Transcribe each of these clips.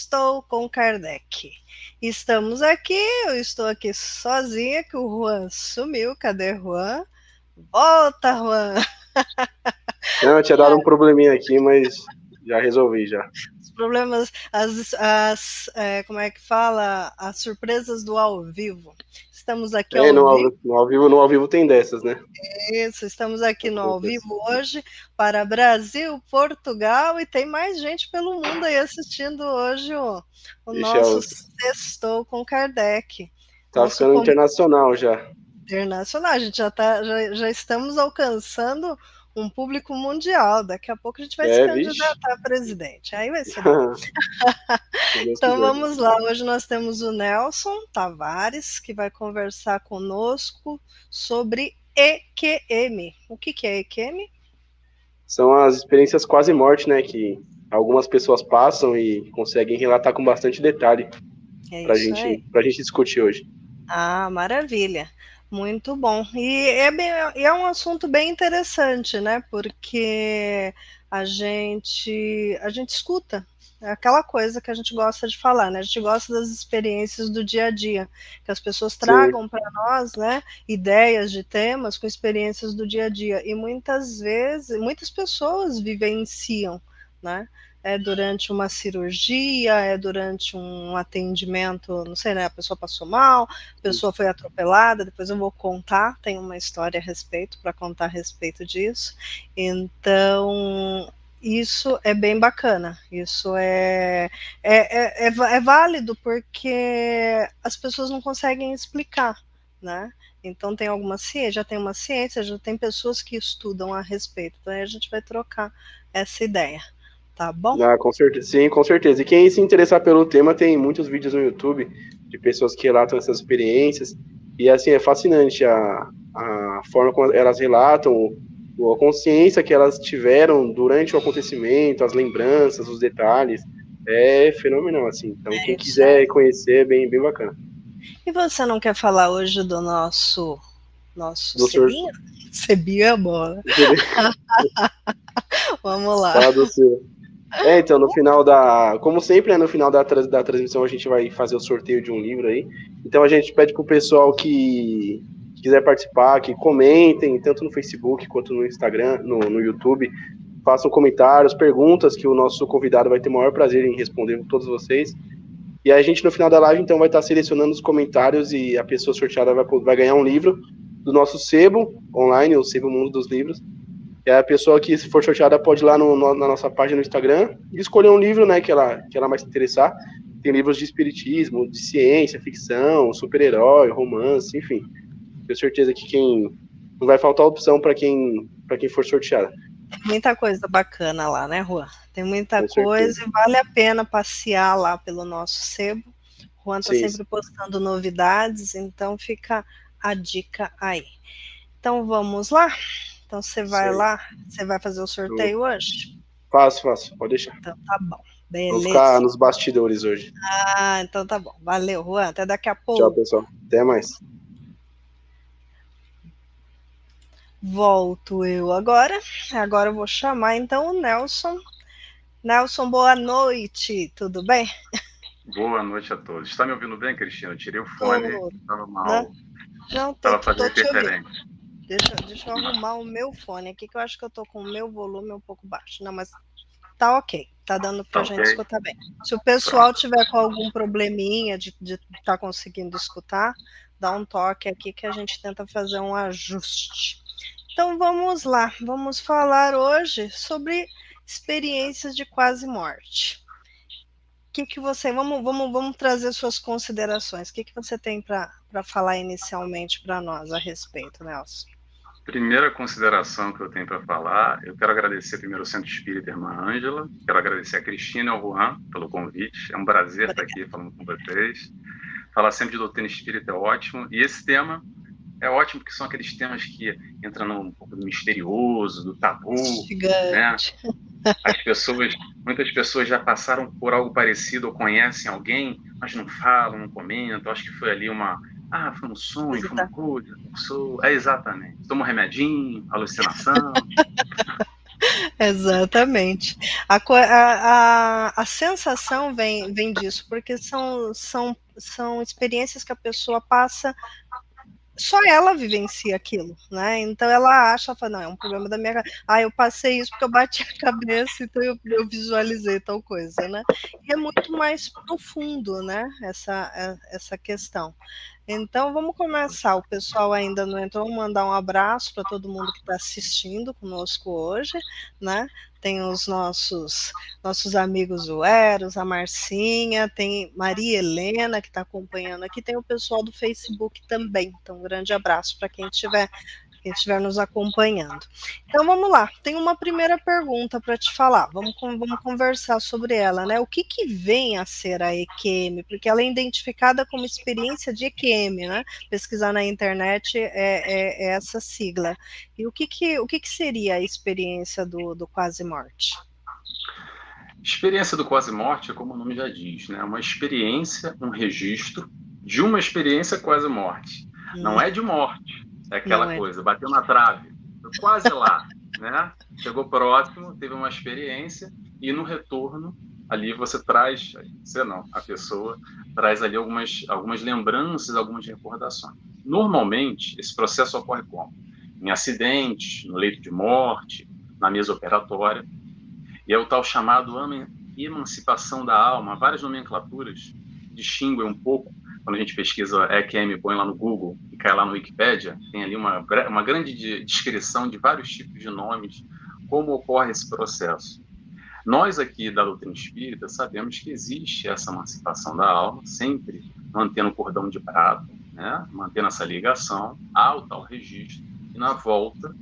Sextou com Kardec. Estamos aqui, eu estou aqui sozinha, que o Juan sumiu. Cadê Juan? Volta, Juan! Não, eu tinha dado um probleminha aqui, mas já resolvi já. Os problemas, como é que fala? As surpresas do ao vivo. Estamos aqui ao vivo. No ao vivo tem dessas, né? Isso, estamos aqui no ao Acontece. vivo hoje para Brasil, Portugal e tem mais gente pelo mundo aí assistindo hoje o Ixi, nosso Sextou com Kardec. tá Nosso ficando internacional já. internacional, a gente já estamos alcançando um público mundial. Daqui a pouco a gente vai se Vixe. candidatar a presidente. Aí vai ser bom. Se Deus Então quiser. vamos lá. Hoje nós temos o Nelson Tavares, que vai conversar conosco sobre EQM. O que é EQM? São as experiências quase morte, né? Que algumas pessoas passam e conseguem relatar com bastante detalhe É isso aí. pra gente discutir hoje. Ah, maravilha. Muito bom. É um assunto bem interessante, né? Porque a gente escuta. É aquela coisa que a gente gosta de falar, né? A gente gosta das experiências do dia a dia, que as pessoas Sim, tragam para nós, né, ideias de temas com experiências do dia a dia. E muitas vezes, muitas pessoas vivenciam, né? É durante uma cirurgia, é durante um atendimento, não sei, né? A pessoa passou mal, a pessoa foi atropelada, depois eu vou contar, tem uma história a respeito, para contar a respeito disso. Então, isso é bem bacana, isso é válido porque as pessoas não conseguem explicar, né? Então tem alguma ciência, já tem uma ciência, já tem pessoas que estudam a respeito, então aí a gente vai trocar essa ideia, tá bom? com certeza. Sim, com certeza. E quem se interessar pelo tema, tem muitos vídeos no YouTube de pessoas que relatam essas experiências. E assim, é fascinante a forma como elas relatam, a consciência que elas tiveram durante o acontecimento, as lembranças, os detalhes. É fenomenal, assim. Então, É quem isso aí. quiser conhecer, é bem, bem bacana. E você não quer falar hoje do nosso Do senhor, Sebinha? Sebinha é bola. Vamos lá. fala do seu. Então, no final como sempre, né, no final da transmissão a gente vai fazer o sorteio de um livro aí. Então a gente pede pro pessoal que quiser participar, que comentem, tanto no Facebook quanto no Instagram, no YouTube, façam comentários, perguntas que o nosso convidado vai ter o maior prazer em responder com todos vocês. E a gente no final da live então vai estar selecionando os comentários e a pessoa sorteada vai ganhar um livro do nosso sebo online, o Sebo Mundo dos Livros. E a pessoa que, se for sorteada, pode ir lá na nossa página no Instagram e escolher um livro, né, que ela mais se interessar. Tem livros de espiritismo, de ciência, ficção, super-herói, romance, enfim. Tenho certeza que não vai faltar opção para quem for sorteada. Tem muita coisa bacana lá, né, Juan? Tem muita Com certeza. coisa e vale a pena passear lá pelo nosso sebo. O Juan está Sim. sempre postando novidades, então fica a dica aí. Então vamos lá? Então você vai lá, você vai fazer o sorteio hoje? Faço, pode deixar. Então tá bom, Vou ficar beleza. nos bastidores hoje. Ah, então tá bom. Valeu, Juan. Até daqui a Tchau, pouco. pessoal. Até mais. Volto eu agora. Agora eu vou chamar então o Nelson. Nelson, boa noite. Tudo bem? Boa noite a todos. Está me ouvindo bem, Cristina? Eu tirei o fone, estava mal. Não, Estava tô fazendo te ouvindo. interferência. Deixa eu arrumar o meu fone aqui, que eu acho que eu tô com o meu volume um pouco baixo. Não, mas tá ok. Tá dando pra gente escutar bem. Se o pessoal tiver com algum probleminha de tá conseguindo escutar, dá um toque aqui que a gente tenta fazer um ajuste. Então vamos lá. Vamos falar hoje sobre experiências de quase morte. Que você. Vamos trazer suas considerações. O que você tem para falar inicialmente para nós a respeito, Nelson? Primeira consideração que eu tenho para falar, eu quero agradecer primeiro ao Centro Espírita Irmã Ângela, quero agradecer a Cristina e ao Juan pelo convite, é um prazer estar aqui falando com vocês. Falar sempre de doutrina espírita é ótimo, e esse tema é ótimo porque são aqueles temas que entram num pouco do misterioso, do tabu, né? Muitas pessoas já passaram por algo parecido ou conhecem alguém, mas não falam, não comentam. Acho que foi ali foi um sonho, foi uma coisa, exatamente. Toma um remedinho, alucinação. Exatamente. A sensação vem disso, porque são experiências que a pessoa passa, só ela vivencia aquilo, né? Então ela acha, fala, não, é um problema da minha cabeça. Ah, eu passei isso porque eu bati a cabeça, então eu visualizei tal coisa, né? E é muito mais profundo, né? Essa questão. Então vamos começar. O pessoal ainda não entrou, vou mandar um abraço para todo mundo que está assistindo conosco hoje, né? Tem os nossos amigos o Eros, a Marcinha, tem Maria Helena que está acompanhando aqui, tem o pessoal do Facebook também. Então, um grande abraço para quem estiver nos acompanhando. Então vamos lá, tem uma primeira pergunta para te falar, vamos conversar sobre ela, né? O que vem a ser a EQM? Porque ela é identificada como experiência de EQM, né? Pesquisar na internet é essa sigla. E o que seria a experiência do quase-morte? Experiência do quase-morte, como o nome já diz, né? Uma experiência, um registro de uma experiência quase-morte. Não é de morte, é aquela coisa, bateu na trave, quase lá, né? Chegou próximo, teve uma experiência e no retorno ali você traz, você não, a pessoa traz ali algumas lembranças, algumas recordações. Normalmente, esse processo ocorre como? Em acidentes, no leito de morte, na mesa operatória. E é o tal chamado emancipação da alma. Várias nomenclaturas distinguem um pouco. Quando a gente pesquisa EQM, põe lá no Google e cai lá no Wikipedia, tem ali uma grande descrição de vários tipos de nomes, como ocorre esse processo. Nós aqui da doutrina espírita sabemos que existe essa emancipação da alma, sempre mantendo o cordão de prata, né? Mantendo essa ligação ao tal registro, e na volta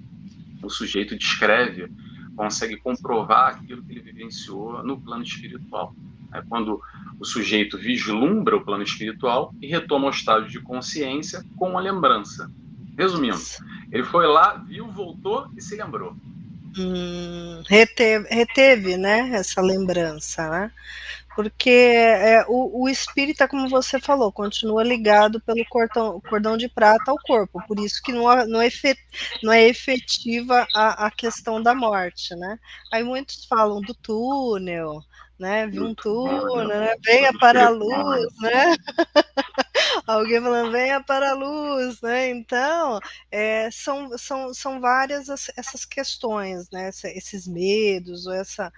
o sujeito descreve, consegue comprovar aquilo que ele vivenciou no plano espiritual. É quando o sujeito vislumbra o plano espiritual e retoma o estado de consciência com a lembrança. Resumindo, ele foi lá, viu, voltou e se lembrou. Reteve, né, essa lembrança, né? Porque o espírita, como você falou, continua ligado pelo cordão de prata ao corpo, por isso que não é efetiva a questão da morte, né? Aí muitos falam do túnel, né? Viu um túnel, né? Venha para a luz, né? Alguém falando, venha para a luz, né? Então, são várias essas questões, né? Esses medos, ou essa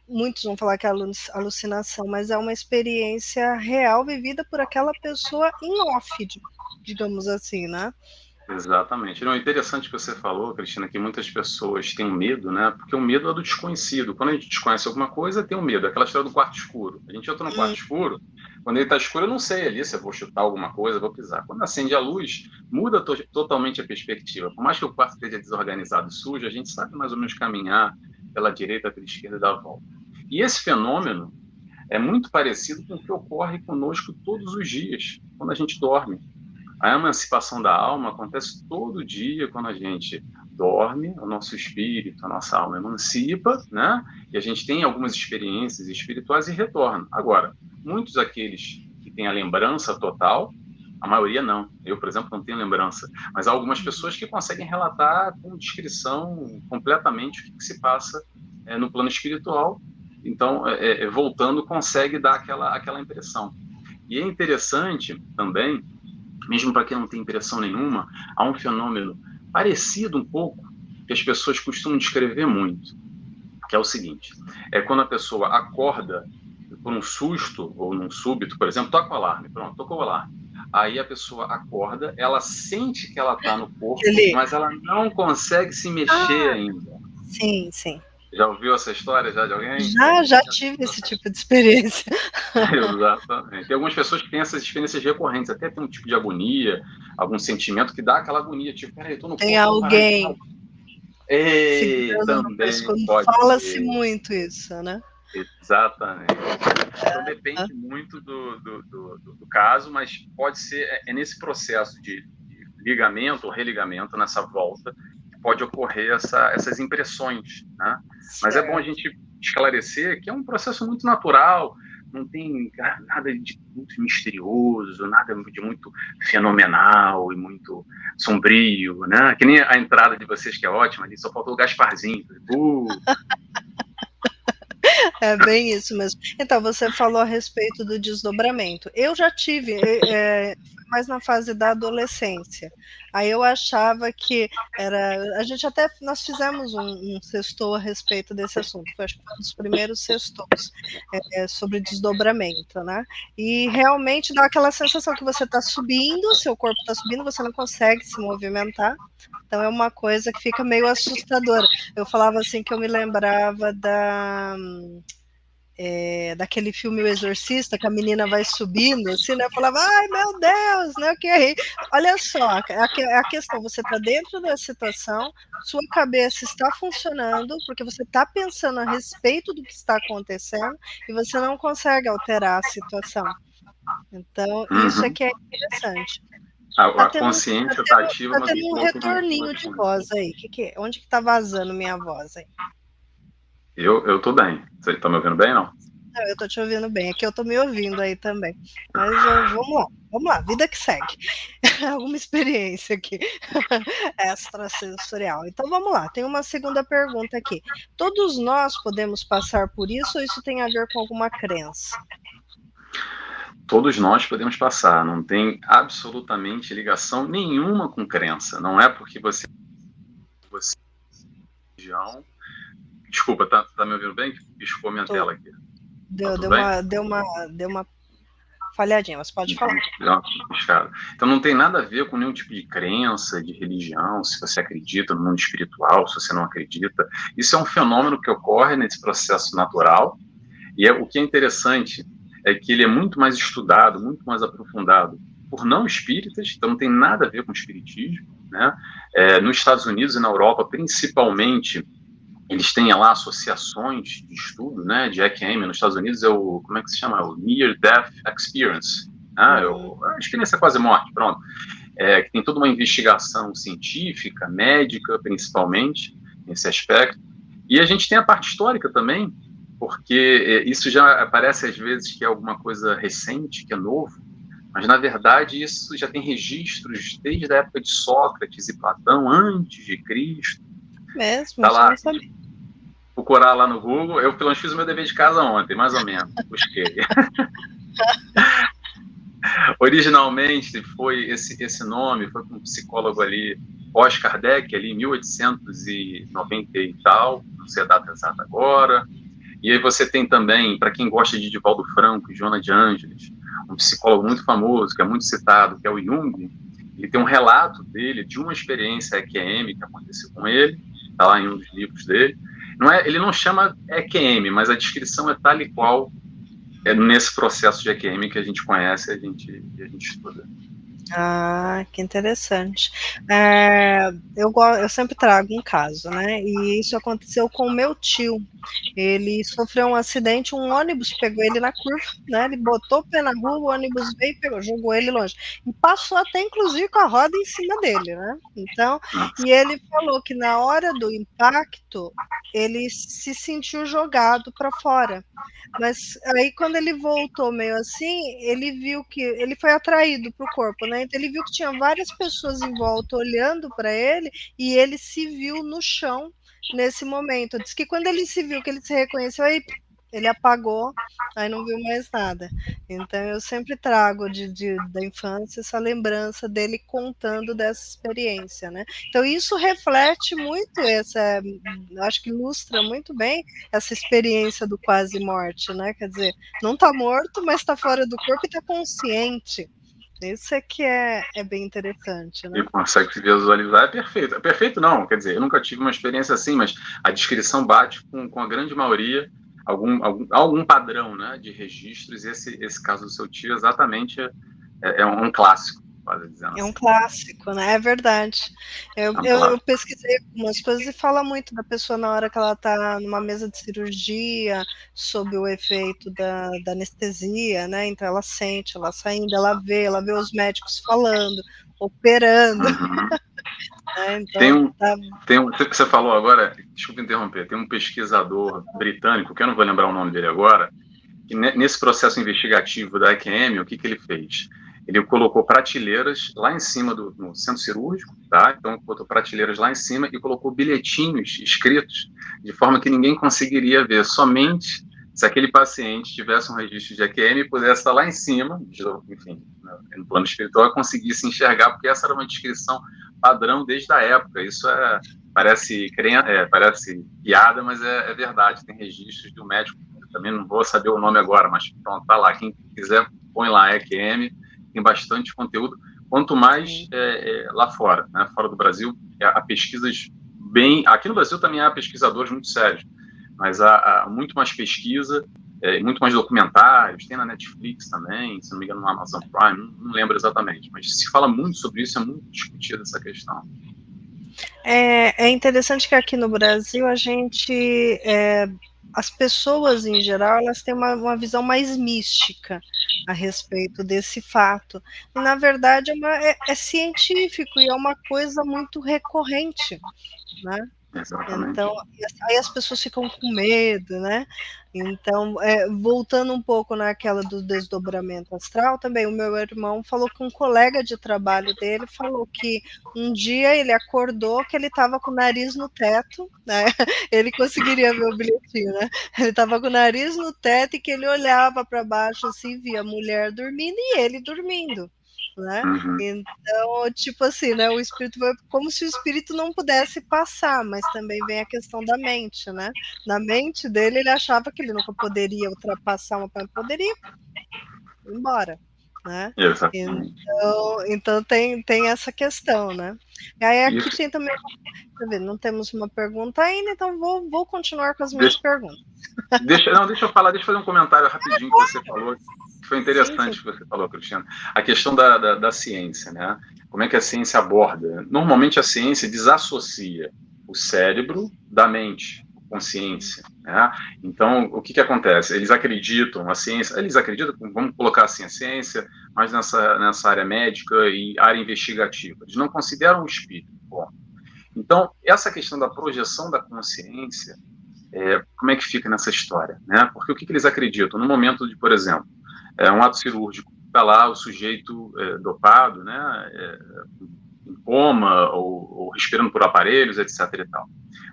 muitos vão falar que é alucinação, mas é uma experiência real vivida por aquela pessoa em off, digamos assim, né? Exatamente. Não, é interessante que você falou, Cristina, que muitas pessoas têm medo, né? Porque o medo é do desconhecido. Quando a gente desconhece alguma coisa, tem um medo. Aquela história do quarto escuro. A gente entra no quarto escuro, quando ele está escuro, eu não sei ali se eu vou chutar alguma coisa, vou pisar. Quando acende a luz, muda totalmente a perspectiva. Por mais que o quarto esteja desorganizado e sujo, a gente sabe mais ou menos caminhar pela direita, pela esquerda e dar a volta. E esse fenômeno é muito parecido com o que ocorre conosco todos os dias, quando a gente dorme. A emancipação da alma acontece todo dia quando a gente dorme, o nosso espírito, a nossa alma emancipa, né? E a gente tem algumas experiências espirituais e retorna. Agora, muitos daqueles que têm a lembrança total, a maioria não. Eu, por exemplo, não tenho lembrança. Mas há algumas pessoas que conseguem relatar com descrição completamente o que se passa no plano espiritual. Então, voltando, consegue dar aquela impressão. E é interessante também, mesmo para quem não tem impressão nenhuma, há um fenômeno parecido um pouco, que as pessoas costumam descrever muito, que é o seguinte: é quando a pessoa acorda por um susto ou num súbito, por exemplo, toca o alarme, pronto, tocou o alarme. Aí a pessoa acorda, ela sente que ela está no corpo, mas ela não consegue se mexer ainda. Sim, sim. Já ouviu essa história já de alguém? Já tive esse tipo de experiência. Exatamente. Tem algumas pessoas que têm essas experiências recorrentes, até tem um tipo de agonia, algum sentimento que dá aquela agonia, tipo, peraí, eu tô no tem corpo, alguém também pode fala-se ser. Muito isso, né? Exatamente. Então depende muito do caso, mas pode ser, nesse processo de ligamento ou religamento, nessa volta, que pode ocorrer essas impressões, né? Mas é bom a gente esclarecer que é um processo muito natural, não tem nada de muito misterioso, nada de muito fenomenal e muito sombrio, né? Que nem a entrada de vocês, que é ótima, ali só faltou o Gasparzinho. É bem isso mesmo. Então, você falou a respeito do desdobramento. Eu já tive, mais na fase da adolescência. Aí eu achava que era. Nós fizemos um sextou a respeito desse assunto. Foi, acho que foi um dos primeiros sextous sobre desdobramento, né? E realmente dá aquela sensação que você está subindo, seu corpo está subindo, você não consegue se movimentar. Então é uma coisa que fica meio assustadora. Eu falava assim que eu me lembrava daquele filme O Exorcista, que a menina vai subindo, assim, né? Eu falava, ai meu Deus, né? Okay. Olha só, a questão, você está dentro da situação, sua cabeça está funcionando, porque você está pensando a respeito do que está acontecendo, e você não consegue alterar a situação. Então, isso é que é interessante. A consciência está ativa. Tá tendo um retorninho de voz aí. Onde que tá vazando minha voz aí? Eu tô bem. Você tá me ouvindo bem, não? Não, eu tô te ouvindo bem. Aqui eu tô me ouvindo aí também. Mas vamos lá, vida que segue. Alguma experiência aqui extrasensorial. Então vamos lá, tem uma segunda pergunta aqui. Todos nós podemos passar por isso ou isso tem a ver com alguma crença? Todos nós podemos passar, não tem absolutamente ligação nenhuma com crença. Não é porque você desculpa, tá me ouvindo bem? Piscou minha tela aqui. Deu uma falhadinha, mas pode falar. Então não tem nada a ver com nenhum tipo de crença, de religião, se você acredita no mundo espiritual, se você não acredita. Isso é um fenômeno que ocorre nesse processo natural, e o que é interessante é que ele é muito mais estudado, muito mais aprofundado por não espíritas, então não tem nada a ver com espiritismo, né? Nos Estados Unidos e na Europa, principalmente, eles têm lá associações de estudo, né, de EQM. Nos Estados Unidos como é que se chama? O Near Death Experience, né? A experiência quase morte, pronto. Que tem toda uma investigação científica, médica, principalmente, nesse aspecto. E a gente tem a parte histórica também, porque isso já parece às vezes que é alguma coisa recente, que é novo, mas na verdade isso já tem registros desde a época de Sócrates e Platão, antes de Cristo. Mesmo, tá lá, procurar lá no Google. Eu pelo menos fiz o meu dever de casa ontem, mais ou menos, busquei. Originalmente foi esse nome, foi com um psicólogo ali, pós-Kardec, ali em 1890 e tal, não sei a data exata agora. E aí você tem também, para quem gosta de Divaldo Franco e Joana de Ângeles, um psicólogo muito famoso, que é muito citado, que é o Jung. Ele tem um relato dele, de uma experiência EQM que aconteceu com ele, está lá em um dos livros dele. Ele não chama EQM, mas a descrição é tal e qual nesse processo de EQM que a gente conhece e a gente estuda. Ah, que interessante. Eu sempre trago um caso, né? E isso aconteceu com o meu tio. Ele sofreu um acidente, um ônibus pegou ele na curva, né? Ele botou o pé na rua, o ônibus veio e pegou, jogou ele longe. E passou até, inclusive, com a roda em cima dele, né? Então, e ele falou que na hora do impacto, ele se sentiu jogado para fora. Mas aí, quando ele voltou meio assim, ele viu que ele foi atraído para o corpo, né? Então, ele viu que tinha várias pessoas em volta olhando para ele e ele se viu no chão nesse momento. Diz que quando ele se viu, que ele se reconheceu, aí ele apagou, aí não viu mais nada. Então eu sempre trago da infância essa lembrança dele contando dessa experiência, né? Então isso reflete muito acho que ilustra muito bem essa experiência do quase morte, né? Quer dizer, não está morto, mas está fora do corpo e está consciente. Isso é que é bem interessante, né? E consegue se visualizar, é perfeito. É perfeito não, quer dizer, eu nunca tive uma experiência assim, mas a descrição bate com a grande maioria, algum padrão, né, de registros, e esse caso do seu tio exatamente é um clássico, quase dizendo. É um clássico, né? É verdade. Eu pesquisei algumas coisas e fala muito da pessoa na hora que ela está numa mesa de cirurgia, sob o efeito da anestesia, né? Então ela sente, ela saindo, ela vê os médicos falando, operando. Uhum. Então, você falou agora, desculpa interromper, tem um pesquisador britânico, que eu não vou lembrar o nome dele agora, que nesse processo investigativo da EQM, o que ele fez? Ele colocou prateleiras lá em cima no centro cirúrgico, tá? Então, botou prateleiras lá em cima e colocou bilhetinhos escritos, de forma que ninguém conseguiria ver, somente se aquele paciente tivesse um registro de EQM e pudesse estar lá em cima, enfim, no plano espiritual, conseguisse enxergar, porque essa era uma descrição padrão desde a época. Isso parece piada, mas é verdade. Tem registros de um médico, eu também não vou saber o nome agora, mas pronto, tá lá. Quem quiser, põe lá EQM, tem bastante conteúdo, quanto mais lá fora, né? Fora do Brasil, há pesquisas aqui no Brasil também há pesquisadores muito sérios, mas há muito mais pesquisa, muito mais documentários, tem na Netflix também, se não me engano no Amazon Prime, não lembro exatamente, mas se fala muito sobre isso, é muito discutida essa questão. É interessante que aqui no Brasil a gente... as pessoas, em geral, elas têm uma visão mais mística a respeito desse fato. E, na verdade, é científico e é uma coisa muito recorrente, né? Exatamente. Então, aí as pessoas ficam com medo, né? Então, voltando um pouco naquela do desdobramento astral, também o meu irmão falou que um colega de trabalho dele falou que um dia ele acordou que ele estava com o nariz no teto, né? Ele conseguiria ver o bilhetinho, né? Ele estava com o nariz no teto e que ele olhava para baixo assim, via a mulher dormindo e ele dormindo, né? Uhum. Então, tipo assim, né? O espírito vai como se o espírito não pudesse passar, mas também vem a questão da mente, né? Na mente dele, ele achava que ele nunca poderia ultrapassar uma coisa, poderia ir embora, né? Então tem essa questão, né? E aí aqui tem também, tá vendo, não temos uma pergunta ainda, então vou continuar com as minhas perguntas. Deixa eu fazer um comentário rapidinho que você falou, que foi interessante. Sim. Que você falou, Cristiano. A questão da ciência, né? Como é que a ciência aborda? Normalmente a ciência desassocia o cérebro da mente, consciência, né? Então, o que acontece? Eles acreditam, vamos colocar assim, a ciência, mas nessa área médica e área investigativa. Eles não consideram o espírito. Bom, então, essa questão da projeção da consciência, como é que fica nessa história, né? Porque o que eles acreditam? No momento de, por exemplo, um ato cirúrgico, está lá o sujeito dopado, né? Em coma ou respirando por aparelhos, etc. e tal.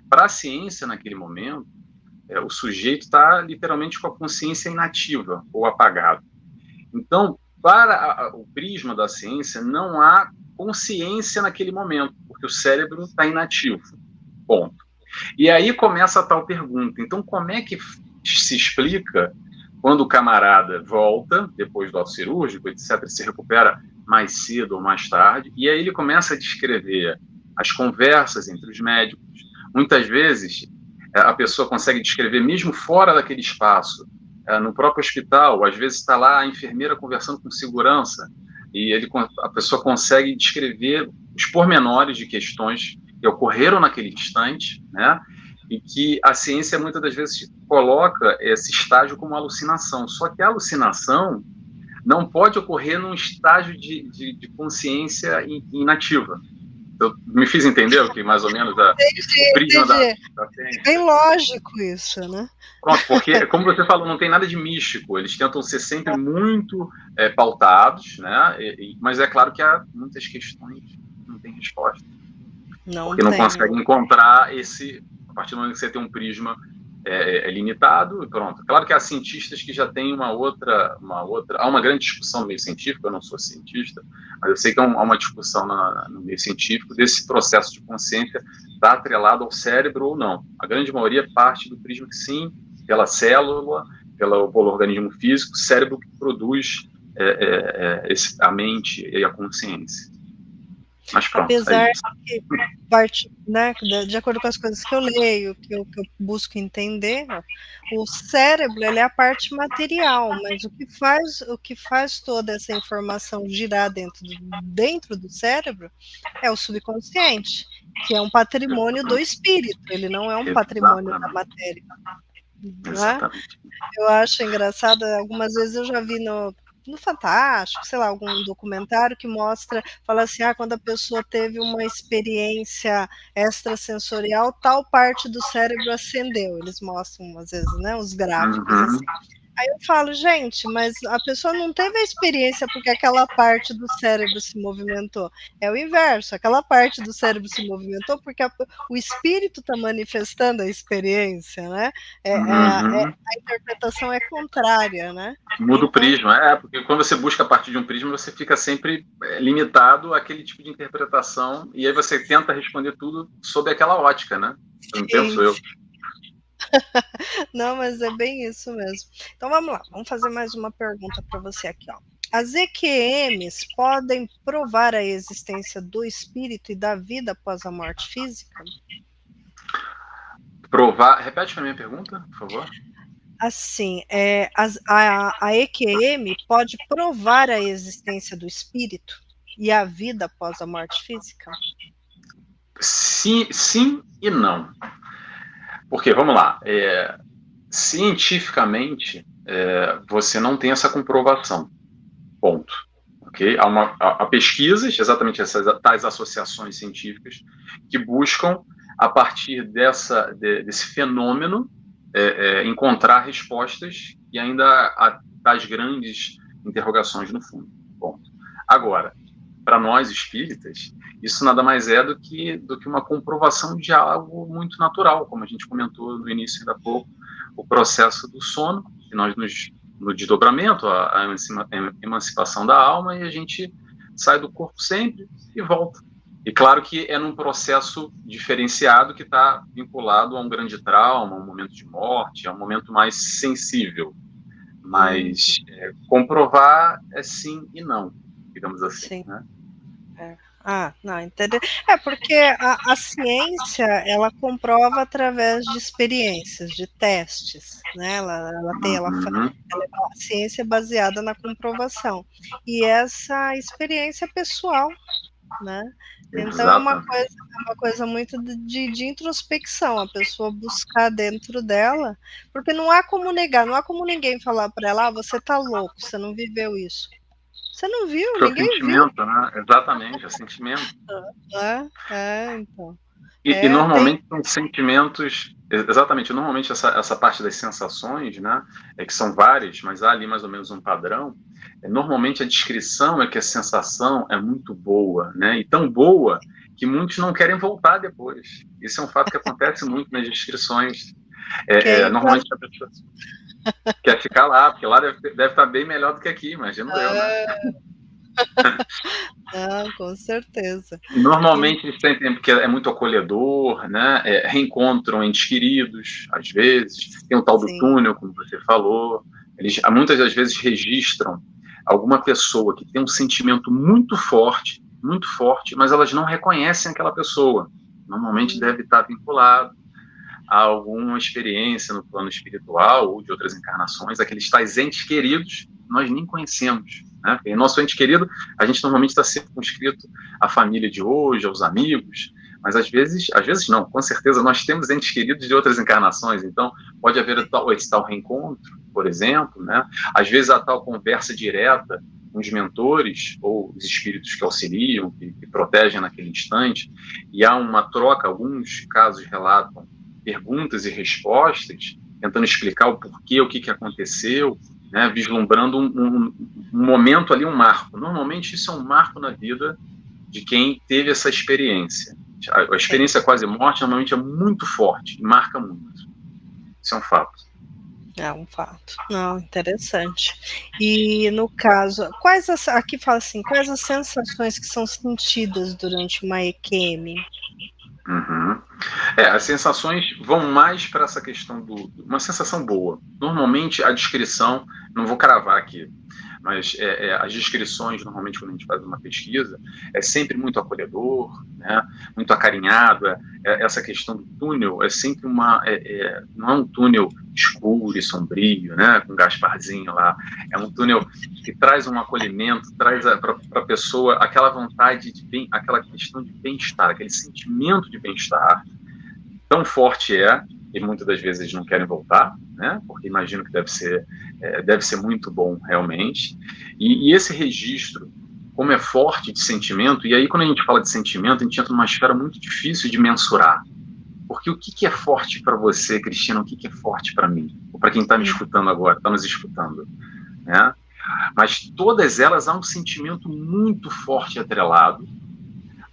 Para a ciência, naquele momento, o sujeito está literalmente com a consciência inativa ou apagado. Então, para o prisma da ciência, não há consciência naquele momento, porque o cérebro está inativo. Ponto. E aí começa a tal pergunta. Então, como é que se explica quando o camarada volta, depois do ato cirúrgico, etc., se recupera mais cedo ou mais tarde, e aí ele começa a descrever as conversas entre os médicos. Muitas vezes, a pessoa consegue descrever, mesmo fora daquele espaço, no próprio hospital, às vezes está lá a enfermeira conversando com segurança, e a pessoa consegue descrever os pormenores de questões que ocorreram naquele instante, né? E que a ciência muitas das vezes coloca esse estágio como alucinação. Só que a alucinação não pode ocorrer num estágio de consciência inativa. Eu me fiz entender o que mais ou menos o prisma da ciência. Bem lógico isso, né? Pronto, porque, como você falou, não tem nada de místico. Eles tentam ser sempre muito pautados, né? Mas é claro que há muitas questões que não têm resposta. Porque não consegue encontrar a partir do momento que você tem um prisma limitado, e pronto. Claro que há cientistas que já têm há uma grande discussão no meio científico, eu não sou cientista, mas eu sei que há uma discussão no meio científico desse processo de consciência está atrelado ao cérebro ou não. A grande maioria parte do prisma que sim, pela célula, pelo organismo físico, o cérebro que produz a mente e a consciência. Mas pronto, apesar que parte, né, de acordo com as coisas que eu leio, que eu busco entender, o cérebro ele é a parte material, mas o que faz toda essa informação girar dentro do cérebro é o subconsciente, que é um patrimônio do espírito, ele não é um patrimônio da matéria. Né? Eu acho engraçado, algumas vezes eu já vi no Fantástico, sei lá, algum documentário que fala assim, quando a pessoa teve uma experiência extrasensorial, tal parte do cérebro acendeu. Eles mostram, às vezes, né, os gráficos, assim. Aí eu falo, gente, mas a pessoa não teve a experiência porque aquela parte do cérebro se movimentou. É o inverso, aquela parte do cérebro se movimentou porque o espírito está manifestando a experiência, né? Uhum. A interpretação é contrária, né? Muda o Então, prisma, porque quando você busca a partir de um prisma, você fica sempre limitado àquele tipo de interpretação, e aí você tenta responder tudo sob aquela ótica, né? Não penso eu. Não, mas é bem isso mesmo. Então vamos lá, vamos fazer mais uma pergunta para você aqui, ó. As EQMs podem provar a existência do espírito e da vida após a morte física? Provar. Repete a minha pergunta, por favor. Assim, a EQM pode provar a existência do espírito e a vida após a morte física? Sim, sim e não. Porque, vamos lá, cientificamente, você não tem essa comprovação. Ponto. Okay? Há pesquisas, exatamente essas tais associações científicas, que buscam, a partir desse fenômeno, encontrar respostas e ainda há tais grandes interrogações no fundo. Ponto. Agora, para nós espíritas, isso nada mais é do que uma comprovação de algo muito natural, como a gente comentou no início da pouco, o processo do sono, que nós no desdobramento, a emancipação da alma, e a gente sai do corpo sempre e volta. E claro que é num processo diferenciado que está vinculado a um grande trauma, a um momento de morte, a um momento mais sensível. Mas comprovar é sim e não, digamos assim. Sim. Né? Não, entendeu? Porque a ciência, ela comprova através de experiências, de testes, né? A ciência é baseada na comprovação. E essa experiência é pessoal, né? Então é uma coisa muito de introspecção, a pessoa buscar dentro dela, porque não há como negar, não há como ninguém falar para ela, você tá louco, você não viveu isso. Você não viu, ninguém viu. Né? Exatamente, é sentimento. Então. E normalmente são sentimentos, exatamente, normalmente essa parte das sensações, né, que são várias, mas há ali mais ou menos um padrão, normalmente a descrição é que a sensação é muito boa, né, e tão boa que muitos não querem voltar depois. Isso é um fato que acontece muito nas descrições. Normalmente a pessoa quer ficar lá, porque lá deve estar bem melhor do que aqui, imagino eu, né? Com certeza. Normalmente eles sentem porque é muito acolhedor, né? Reencontram entes queridos, às vezes. Tem o tal do túnel, como você falou. Eles muitas das vezes registram alguma pessoa que tem um sentimento muito forte, mas elas não reconhecem aquela pessoa. Normalmente deve estar vinculado a alguma experiência no plano espiritual ou de outras encarnações, aqueles tais entes queridos nós nem conhecemos. Né? E nosso ente querido, a gente normalmente está circunscrito à família de hoje, aos amigos, mas às vezes não, com certeza nós temos entes queridos de outras encarnações, então pode haver esse tal reencontro, por exemplo, né? Às vezes a tal conversa direta com os mentores ou os espíritos que auxiliam, que protegem naquele instante, e há uma troca, alguns casos relatam perguntas e respostas, tentando explicar o porquê, o que aconteceu, né, vislumbrando um momento ali, um marco. Normalmente isso é um marco na vida de quem teve essa experiência. A experiência quase morte normalmente é muito forte e marca muito. Isso é um fato. É um fato. Não, interessante. E no caso, aqui fala assim, quais as sensações que são sentidas durante uma EQM? As sensações vão mais para essa questão uma sensação boa. Normalmente a descrição, não vou cravar aqui, mas as descrições, normalmente quando a gente faz uma pesquisa, é sempre muito acolhedor, né? Muito acarinhado. Essa questão do túnel é sempre não é um túnel escuro e sombrio, né? Com Gasparzinho lá. É um túnel que traz um acolhimento, traz para a pessoa aquela vontade aquela questão de bem-estar, aquele sentimento de bem-estar. Tão forte e muitas das vezes eles não querem voltar, né? Porque imagino que deve ser muito bom realmente. E esse registro, como é forte de sentimento, e aí quando a gente fala de sentimento, a gente entra numa esfera muito difícil de mensurar. Porque o que é forte para você, Cristina, o que é forte para mim? Ou para quem está me escutando agora, está nos escutando, né? Mas todas elas há um sentimento muito forte atrelado,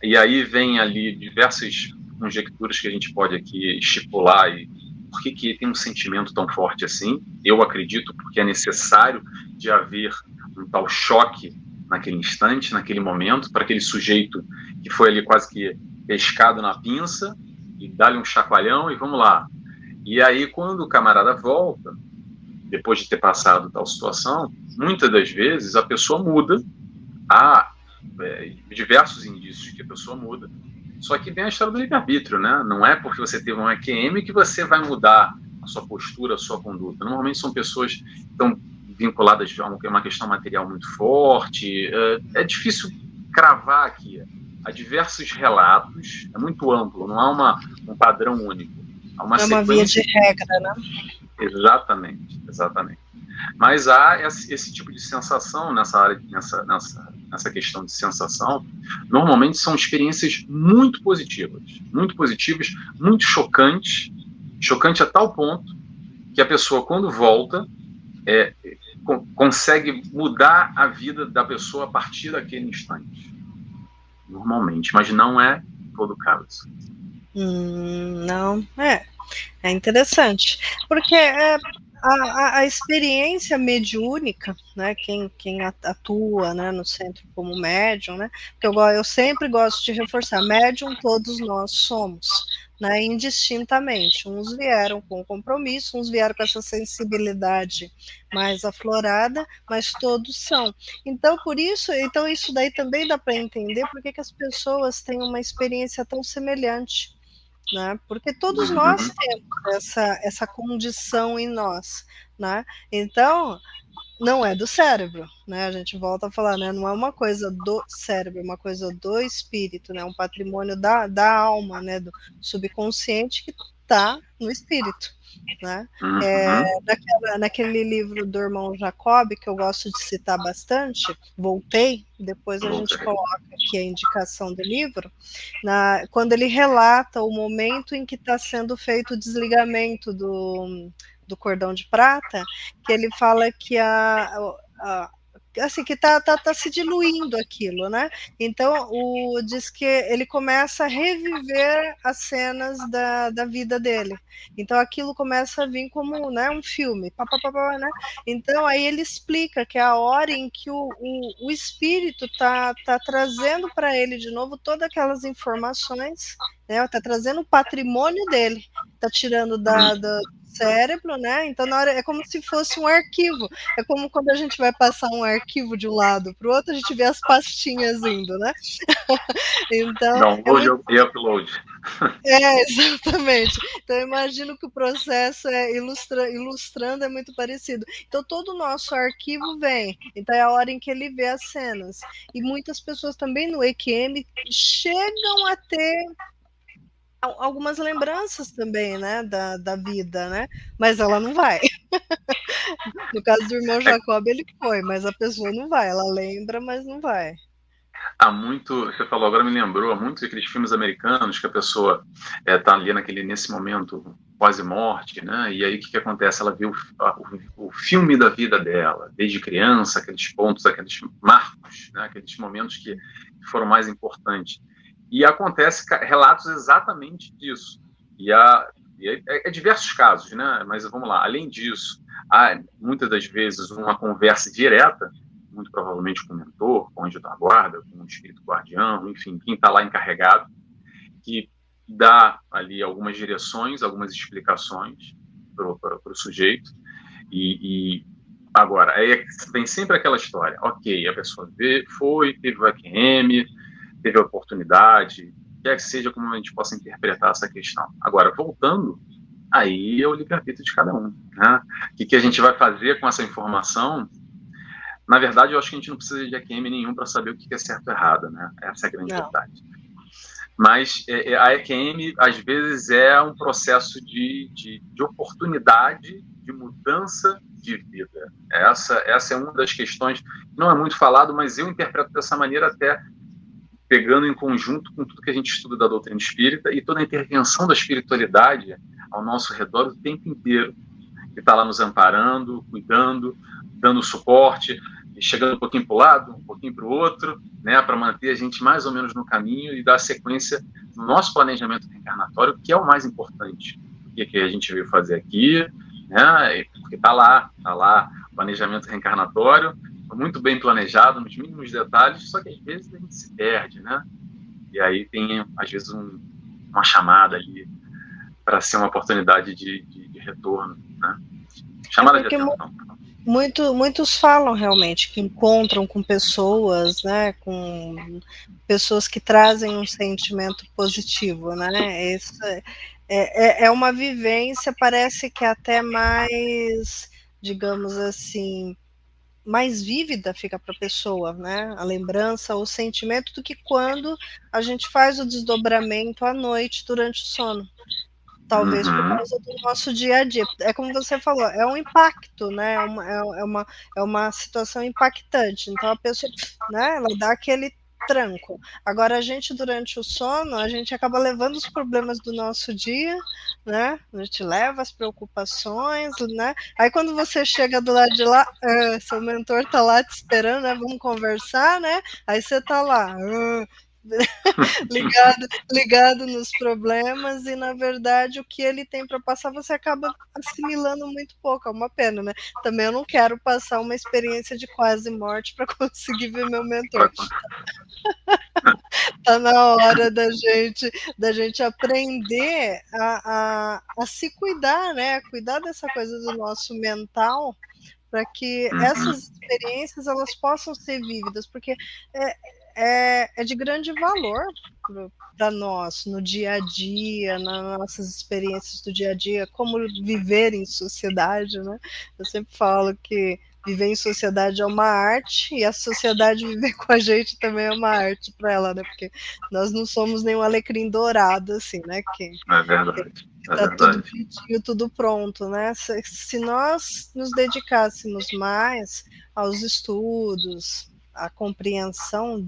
e aí vem ali diversas conjecturas que a gente pode aqui estipular, e por que tem um sentimento tão forte assim. Eu acredito porque é necessário de haver um tal choque naquele instante, naquele momento, para aquele sujeito que foi ali quase que pescado na pinça, e dá-lhe um chacoalhão e vamos lá. E aí, quando o camarada volta, depois de ter passado tal situação, muitas das vezes a pessoa muda, há diversos indícios de que a pessoa muda, só que vem a história do livre-arbítrio, né? Não é porque você teve um EQM que você vai mudar a sua postura, a sua conduta. Normalmente são pessoas que estão vinculadas a uma questão material muito forte. É difícil cravar aqui. Há diversos relatos, é muito amplo, não há um padrão único. Há uma via de regra, né? Exatamente. Mas há esse tipo de sensação nessa questão de sensação. Normalmente são experiências muito positivas, muito chocantes a tal ponto que a pessoa, quando volta, consegue mudar a vida da pessoa a partir daquele instante. Normalmente, mas não é todo caso. Não, é interessante, porque a experiência mediúnica, né, quem atua, né, no centro como médium, né, porque eu sempre gosto de reforçar, médium todos nós somos, né, indistintamente, uns vieram com compromisso, uns vieram com essa sensibilidade mais aflorada, mas todos são. Então, isso daí também dá para entender por que as pessoas têm uma experiência tão semelhante, né? Porque todos nós temos essa condição em nós, né? Então, não é do cérebro, né? A gente volta a falar, né? Não é uma coisa do cérebro, é uma coisa do espírito, né? Um patrimônio da alma, né? Do subconsciente que está no espírito, né? Naquele livro do irmão Jacob, que eu gosto de citar bastante, Voltei, depois a gente coloca aqui a indicação do livro, quando ele relata o momento em que está sendo feito o desligamento do cordão de prata, que ele fala que assim, que tá se diluindo aquilo, né? Então, diz que ele começa a reviver as cenas da vida dele. Então, aquilo começa a vir como, né, um filme. Né? Então, aí ele explica que é a hora em que o espírito tá trazendo para ele de novo todas aquelas informações, né? Tá trazendo o patrimônio dele, tá tirando do cérebro, né? Então, na hora, é como se fosse um arquivo. É como quando a gente vai passar um arquivo de um lado para o outro, a gente vê as pastinhas indo, né? Então, download e upload. Exatamente. Então, eu imagino que o processo ilustrando é muito parecido. Então, todo o nosso arquivo vem. Então, é a hora em que ele vê as cenas. E muitas pessoas também no EQM chegam a ter algumas lembranças também, né, da vida, né, mas ela não vai. No caso do irmão Jacob, ele foi, mas a pessoa não vai, ela lembra, mas não vai. Você falou, agora me lembrou, há muitos aqueles filmes americanos que a pessoa está ali nesse momento quase morte, né, e aí o que acontece? Ela vê o filme da vida dela, desde criança, aqueles pontos, aqueles marcos, né, aqueles momentos que foram mais importantes. E acontece relatos exatamente disso. E diversos casos, né? Mas vamos lá. Além disso, há muitas das vezes uma conversa direta, muito provavelmente com o mentor, com o anjo da guarda, com o espírito guardião, enfim, quem está lá encarregado, que dá ali algumas direções, algumas explicações para o sujeito. E agora, aí vem sempre aquela história. Ok, a pessoa teve o EQM, teve a oportunidade, quer que seja como a gente possa interpretar essa questão. Agora, voltando, aí é o livre-arbítrio de cada um, né? O que a gente vai fazer com essa informação? Na verdade, eu acho que a gente não precisa de EQM nenhum para saber o que é certo ou errado, né? Essa é a grande verdade. Mas a EQM, às vezes, é um processo de oportunidade, de mudança de vida. Essa é uma das questões que não é muito falado, mas eu interpreto dessa maneira até pegando em conjunto com tudo que a gente estuda da doutrina espírita e toda a intervenção da espiritualidade ao nosso redor o tempo inteiro, que está lá nos amparando, cuidando, dando suporte, chegando um pouquinho para o lado, um pouquinho para o outro, né, para manter a gente mais ou menos no caminho e dar sequência no nosso planejamento reencarnatório, que é o mais importante. O que a gente veio fazer aqui, né, porque está lá, o planejamento reencarnatório, muito bem planejado, nos mínimos detalhes, só que às vezes a gente se perde, né? E aí tem, às vezes, uma chamada ali para ser uma oportunidade de retorno, né? Chamada de atenção. Muitos falam realmente que encontram com pessoas, né, com pessoas que trazem um sentimento positivo, né? Isso é uma vivência, parece que até mais, digamos assim, mais vívida fica para a pessoa, né? A lembrança, o sentimento, do que quando a gente faz o desdobramento à noite durante o sono. Talvez por causa do nosso dia a dia. É como você falou, é um impacto, né? É uma situação impactante. Então a pessoa, né, ela dá aquele tranco. Agora a gente, durante o sono, a gente acaba levando os problemas do nosso dia, né? A gente leva as preocupações, né? Aí quando você chega do lado de lá, seu mentor tá lá te esperando, né? Vamos conversar, né? Aí você tá lá, ligado nos problemas, e na verdade o que ele tem para passar você acaba assimilando muito pouco. É uma pena, né? Também eu não quero passar uma experiência de quase morte para conseguir ver meu mentor. Tá na hora da gente aprender a se cuidar, né? Cuidar dessa coisa do nosso mental, para que essas experiências elas possam ser vívidas, porque é de grande valor para nós, no dia a dia, nas nossas experiências do dia a dia, como viver em sociedade, né? Eu sempre falo que viver em sociedade é uma arte, e a sociedade viver com a gente também é uma arte para ela, né? Porque nós não somos nenhum alecrim dourado, assim, né? É verdade. Tá tudo bonitinho, tudo pronto, né? Se nós nos dedicássemos mais aos estudos, à compreensão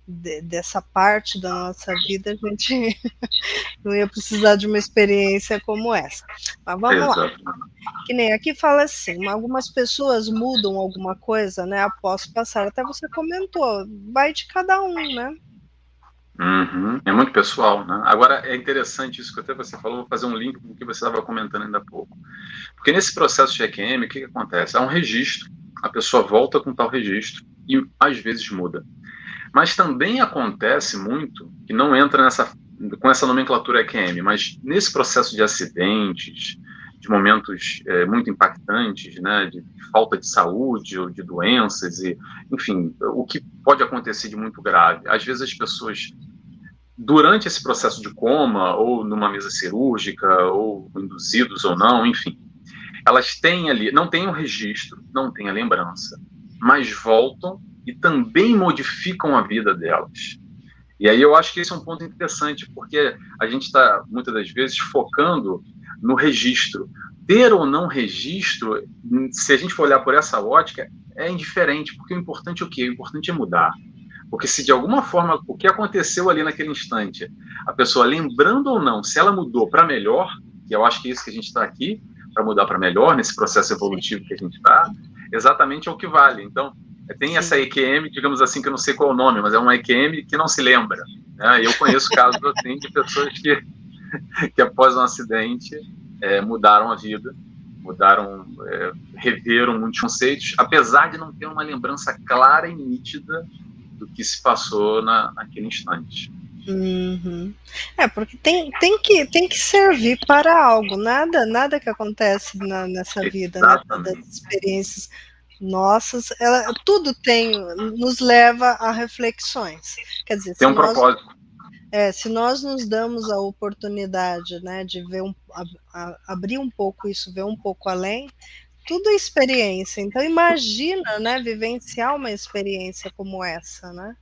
dessa parte da nossa vida, a gente não ia precisar de uma experiência como essa. Mas vamos lá. Que nem aqui fala assim, algumas pessoas mudam alguma coisa, né, após passar. Até você comentou, vai de cada um, né? É muito pessoal, né? Agora, é interessante isso que até você falou, vou fazer um link com o que você estava comentando ainda há pouco. Porque nesse processo de EQM, o que acontece? Há um registro, a pessoa volta com tal registro e às vezes muda. Mas também acontece muito, que não entra com essa nomenclatura EQM, mas nesse processo de acidentes, de momentos muito impactantes, né, de falta de saúde ou de doenças, e, enfim, o que pode acontecer de muito grave. Às vezes as pessoas, durante esse processo de coma, ou numa mesa cirúrgica, ou induzidos ou não, enfim, elas têm ali, não têm um registro, não têm a lembrança, mas voltam e também modificam a vida delas. E aí eu acho que esse é um ponto interessante, porque a gente está, muitas das vezes, focando no registro. Ter ou não registro, se a gente for olhar por essa ótica, é indiferente, porque o importante é o quê? O importante é mudar. Porque se de alguma forma o que aconteceu ali naquele instante, a pessoa lembrando ou não, se ela mudou para melhor, e eu acho que é isso que a gente está aqui, para mudar para melhor, nesse processo evolutivo que a gente está, exatamente é o que vale. Então, tem essa EQM, digamos assim, que eu não sei qual é o nome, mas é uma EQM que não se lembra. Né? Eu conheço casos assim, de pessoas que após um acidente mudaram a vida, reveram muitos conceitos, apesar de não ter uma lembrança clara e nítida do que se passou naquele instante. Porque tem que servir para algo. Nada que acontece nessa vida, né, das experiências nossas, tudo nos leva a reflexões. Quer dizer, tem um propósito. Se nós nos damos a oportunidade, né, de ver abrir um pouco isso, ver um pouco além, tudo é experiência. Então imagina, né, vivenciar uma experiência como essa, né?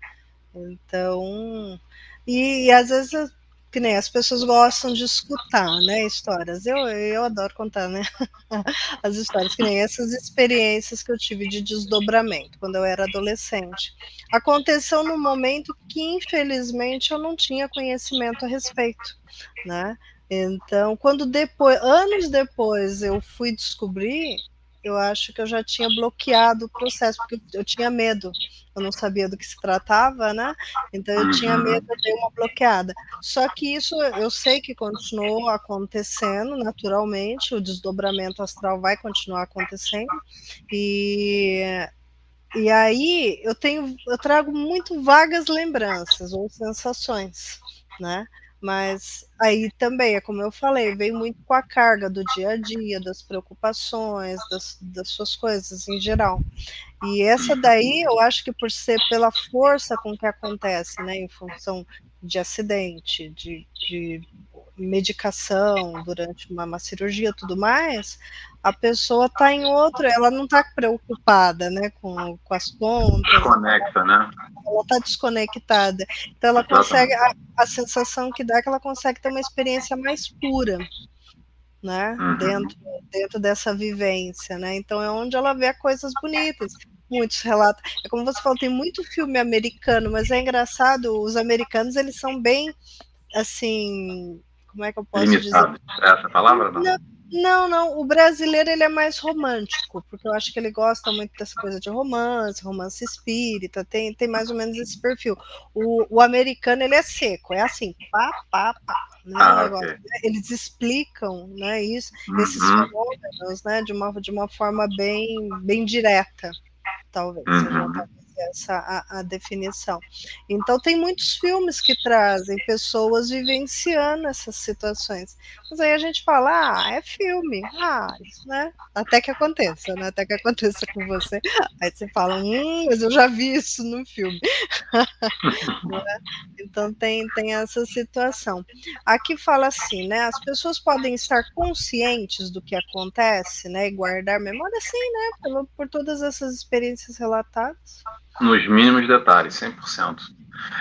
Então, e às vezes que nem as pessoas gostam de escutar, né, histórias. Eu adoro contar, né, as histórias, que nem essas experiências que eu tive de desdobramento quando eu era adolescente. Aconteceu num momento que, infelizmente, eu não tinha conhecimento a respeito, né? Então, quando depois, anos depois, eu fui descobrir, eu acho que eu já tinha bloqueado o processo, porque eu tinha medo, eu não sabia do que se tratava, né? Então eu tinha medo, eu dei uma bloqueada. Só que isso eu sei que continuou acontecendo naturalmente, o desdobramento astral vai continuar acontecendo, e aí eu trago muito vagas lembranças ou sensações, né? Mas aí também, é como eu falei, vem muito com a carga do dia a dia, das preocupações, das suas coisas em geral. E essa daí, eu acho que por ser pela força com que acontece, né, em função de acidente, de medicação durante uma cirurgia e tudo mais, a pessoa está em outro, ela não está preocupada, né, com as contas. Desconecta, né? Ela está desconectada. Então ela consegue, a sensação que dá é que ela consegue ter uma experiência mais pura, né, dentro dessa vivência, né? Então é onde ela vê coisas bonitas, muitos relatos. É como você falou, tem muito filme americano, mas é engraçado, os americanos eles são bem assim, como é que eu posso limitado. dizer? É essa palavra, não? Não, o brasileiro ele é mais romântico, porque eu acho que ele gosta muito dessa coisa de romance espírita, tem mais ou menos esse perfil. O americano ele é seco, é assim, pá, né, Okay. né? Eles explicam, né, isso, esses fenômenos, né, de uma forma bem direta, talvez seja essa a definição. Então tem muitos filmes que trazem pessoas vivenciando essas situações, mas aí a gente fala, é filme, isso, né? Até que aconteça, né? Até que aconteça com você, aí você fala, mas eu já vi isso no filme. Então tem essa situação. Aqui fala assim, né? As pessoas podem estar conscientes do que acontece, né? E guardar memória, sim, né? Por todas essas experiências relatadas. Nos mínimos detalhes, 100%.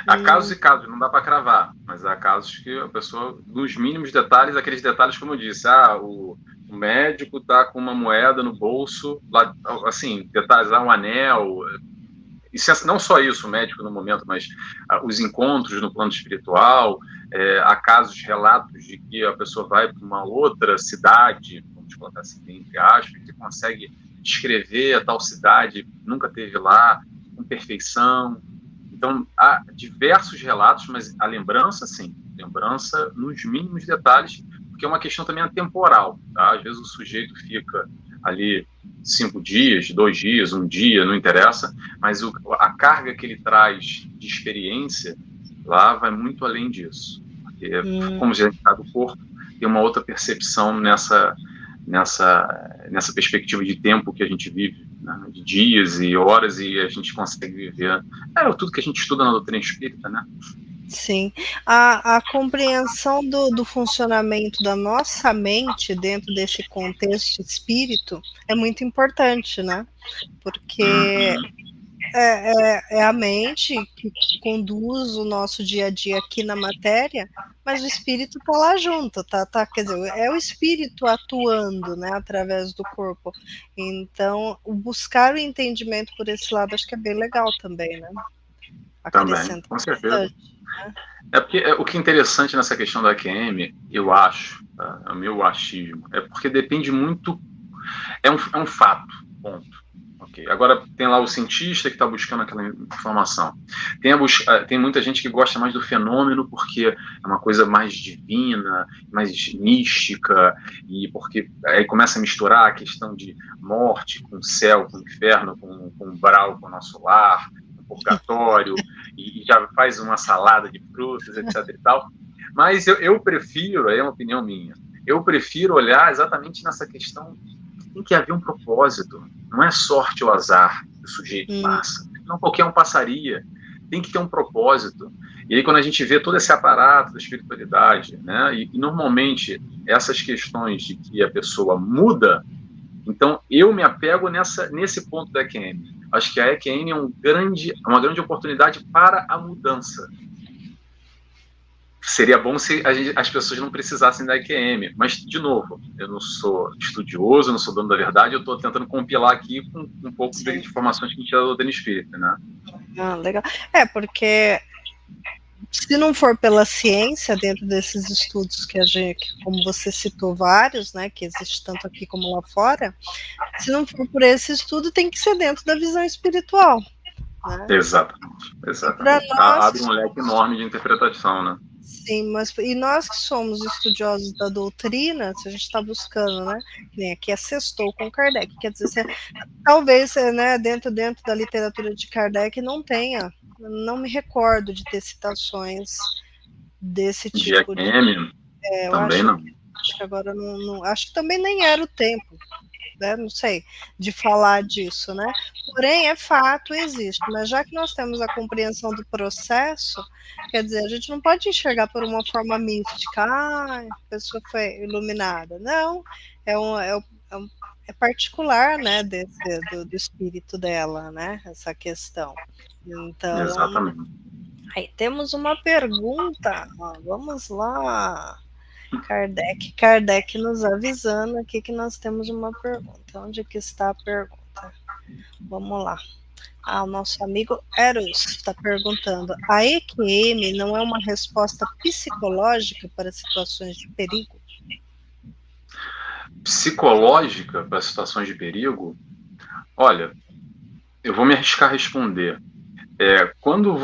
Há casos e casos, não dá para cravar, mas há casos que a pessoa, nos mínimos detalhes, aqueles detalhes, como eu disse, o médico está com uma moeda no bolso, lá, assim, detalhes, um anel. Isso é, não só isso, o médico no momento, mas os encontros no plano espiritual, há casos, relatos de que a pessoa vai para uma outra cidade, vamos colocar assim, entre aspas, que consegue descrever a tal cidade, nunca teve lá, com perfeição. Então, há diversos relatos, mas a lembrança, sim, lembrança nos mínimos detalhes, porque é uma questão também atemporal, tá? Às vezes o sujeito fica ali 5 dias, 2 dias, 1 dia, não interessa, mas a carga que ele traz de experiência lá vai muito além disso. Porque, como já está do corpo, tem uma outra percepção nessa perspectiva de tempo que a gente vive, né? De dias e horas, e a gente consegue viver tudo que a gente estuda na doutrina espírita, né? Sim, a compreensão do funcionamento da nossa mente dentro desse contexto espírito é muito importante, né? Porque é a mente que conduz o nosso dia a dia aqui na matéria, mas o espírito está lá junto, quer dizer, é o espírito atuando, né, através do corpo. Então, buscar o entendimento por esse lado acho que é bem legal também, né? Também, com certeza. É porque o que é interessante nessa questão da QM, eu acho, tá? É o meu achismo, é porque depende muito, é um fato, ponto. Okay. Agora tem lá o cientista que está buscando aquela informação. Tem muita gente que gosta mais do fenômeno porque é uma coisa mais divina, mais mística, e porque aí começa a misturar a questão de morte com céu, com inferno, com umbral, com o nosso lar, com purgatório, e já faz uma salada de frutas, etc. e tal. Mas eu prefiro, aí é uma opinião minha, eu prefiro olhar exatamente nessa questão. Tem que haver um propósito, não é sorte ou azar que o sujeito passa, não qualquer um passaria, tem que ter um propósito. E aí quando a gente vê todo esse aparato da espiritualidade, né, e normalmente essas questões de que a pessoa muda, então eu me apego nesse ponto da EQM. Acho que a EQM é uma grande oportunidade para a mudança. seria bom se as pessoas não precisassem da EQM, mas, de novo, eu não sou estudioso, não sou dono da verdade, eu estou tentando compilar aqui com um pouco de informações que a gente dá da doutrina espírita, né? Legal. Porque se não for pela ciência, dentro desses estudos que a gente, como você citou vários, né, que existe tanto aqui como lá fora, se não for por esse estudo, tem que ser dentro da visão espiritual. Né? Exatamente. Abre um leque enorme de interpretação, né? Sim, e nós que somos estudiosos da doutrina, se a gente está buscando, né, nem aqui assestou com Kardec, quer dizer, talvez, né, dentro da literatura de Kardec não tenha, não me recordo de ter citações desse tipo de EQM, também não. Acho que agora não, acho que também nem era o tempo, né, não sei, de falar disso, né? Porém, é fato, existe, mas já que nós temos a compreensão do processo, quer dizer, a gente não pode enxergar por uma forma mística, a pessoa foi iluminada. Não, é particular, né, do espírito dela, né, essa questão. Então, exatamente. Aí temos uma pergunta, vamos lá. Kardec nos avisando aqui que nós temos uma pergunta. Onde que está a pergunta? Vamos lá. O nosso amigo Eros está perguntando: a EQM não é uma resposta psicológica para situações de perigo? Psicológica para situações de perigo? Olha, eu vou me arriscar a responder. Quando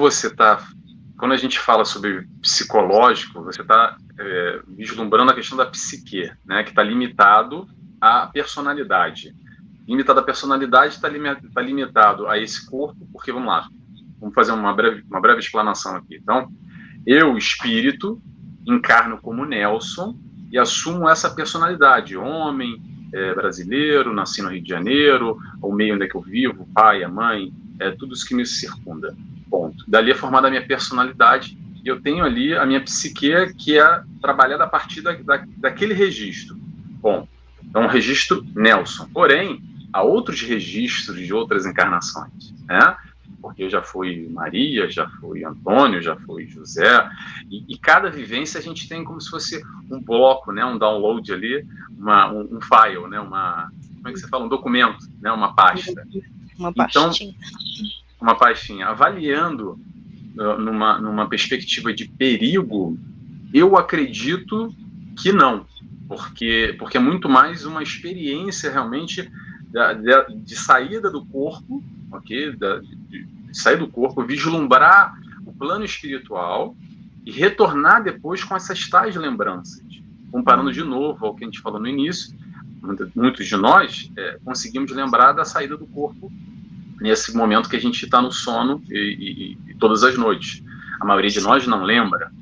a gente fala sobre psicológico, você está vislumbrando a questão da psique, né, que está limitado à personalidade. Limitado à personalidade está limitado a esse corpo, porque, vamos lá, vamos fazer uma breve explanação aqui. Então, eu, espírito, encarno como Nelson e assumo essa personalidade, homem, brasileiro, nasci no Rio de Janeiro, o meio onde é que eu vivo, o pai, a mãe, tudo isso que me circunda. Ponto. Dali é formada a minha personalidade e eu tenho ali a minha psique, que é trabalhada a partir daquele registro. Bom, é um registro Nelson. Porém, há outros registros de outras encarnações, né? Porque eu já fui Maria, já fui Antônio, já fui José, e cada vivência a gente tem como se fosse um bloco, né? Um download ali, um file, né? Como é que você fala? Um documento, né? Uma pasta. Uma pastinha. Então, uma pastinha. Avaliando numa perspectiva de perigo, eu acredito que não, porque é muito mais uma experiência realmente de saída do corpo, ok? De sair do corpo, vislumbrar o plano espiritual e retornar depois com essas tais lembranças. Comparando de novo ao que a gente falou no início, muitos de nós conseguimos lembrar da saída do corpo nesse momento que a gente está no sono e todas as noites. A maioria de nós não lembra,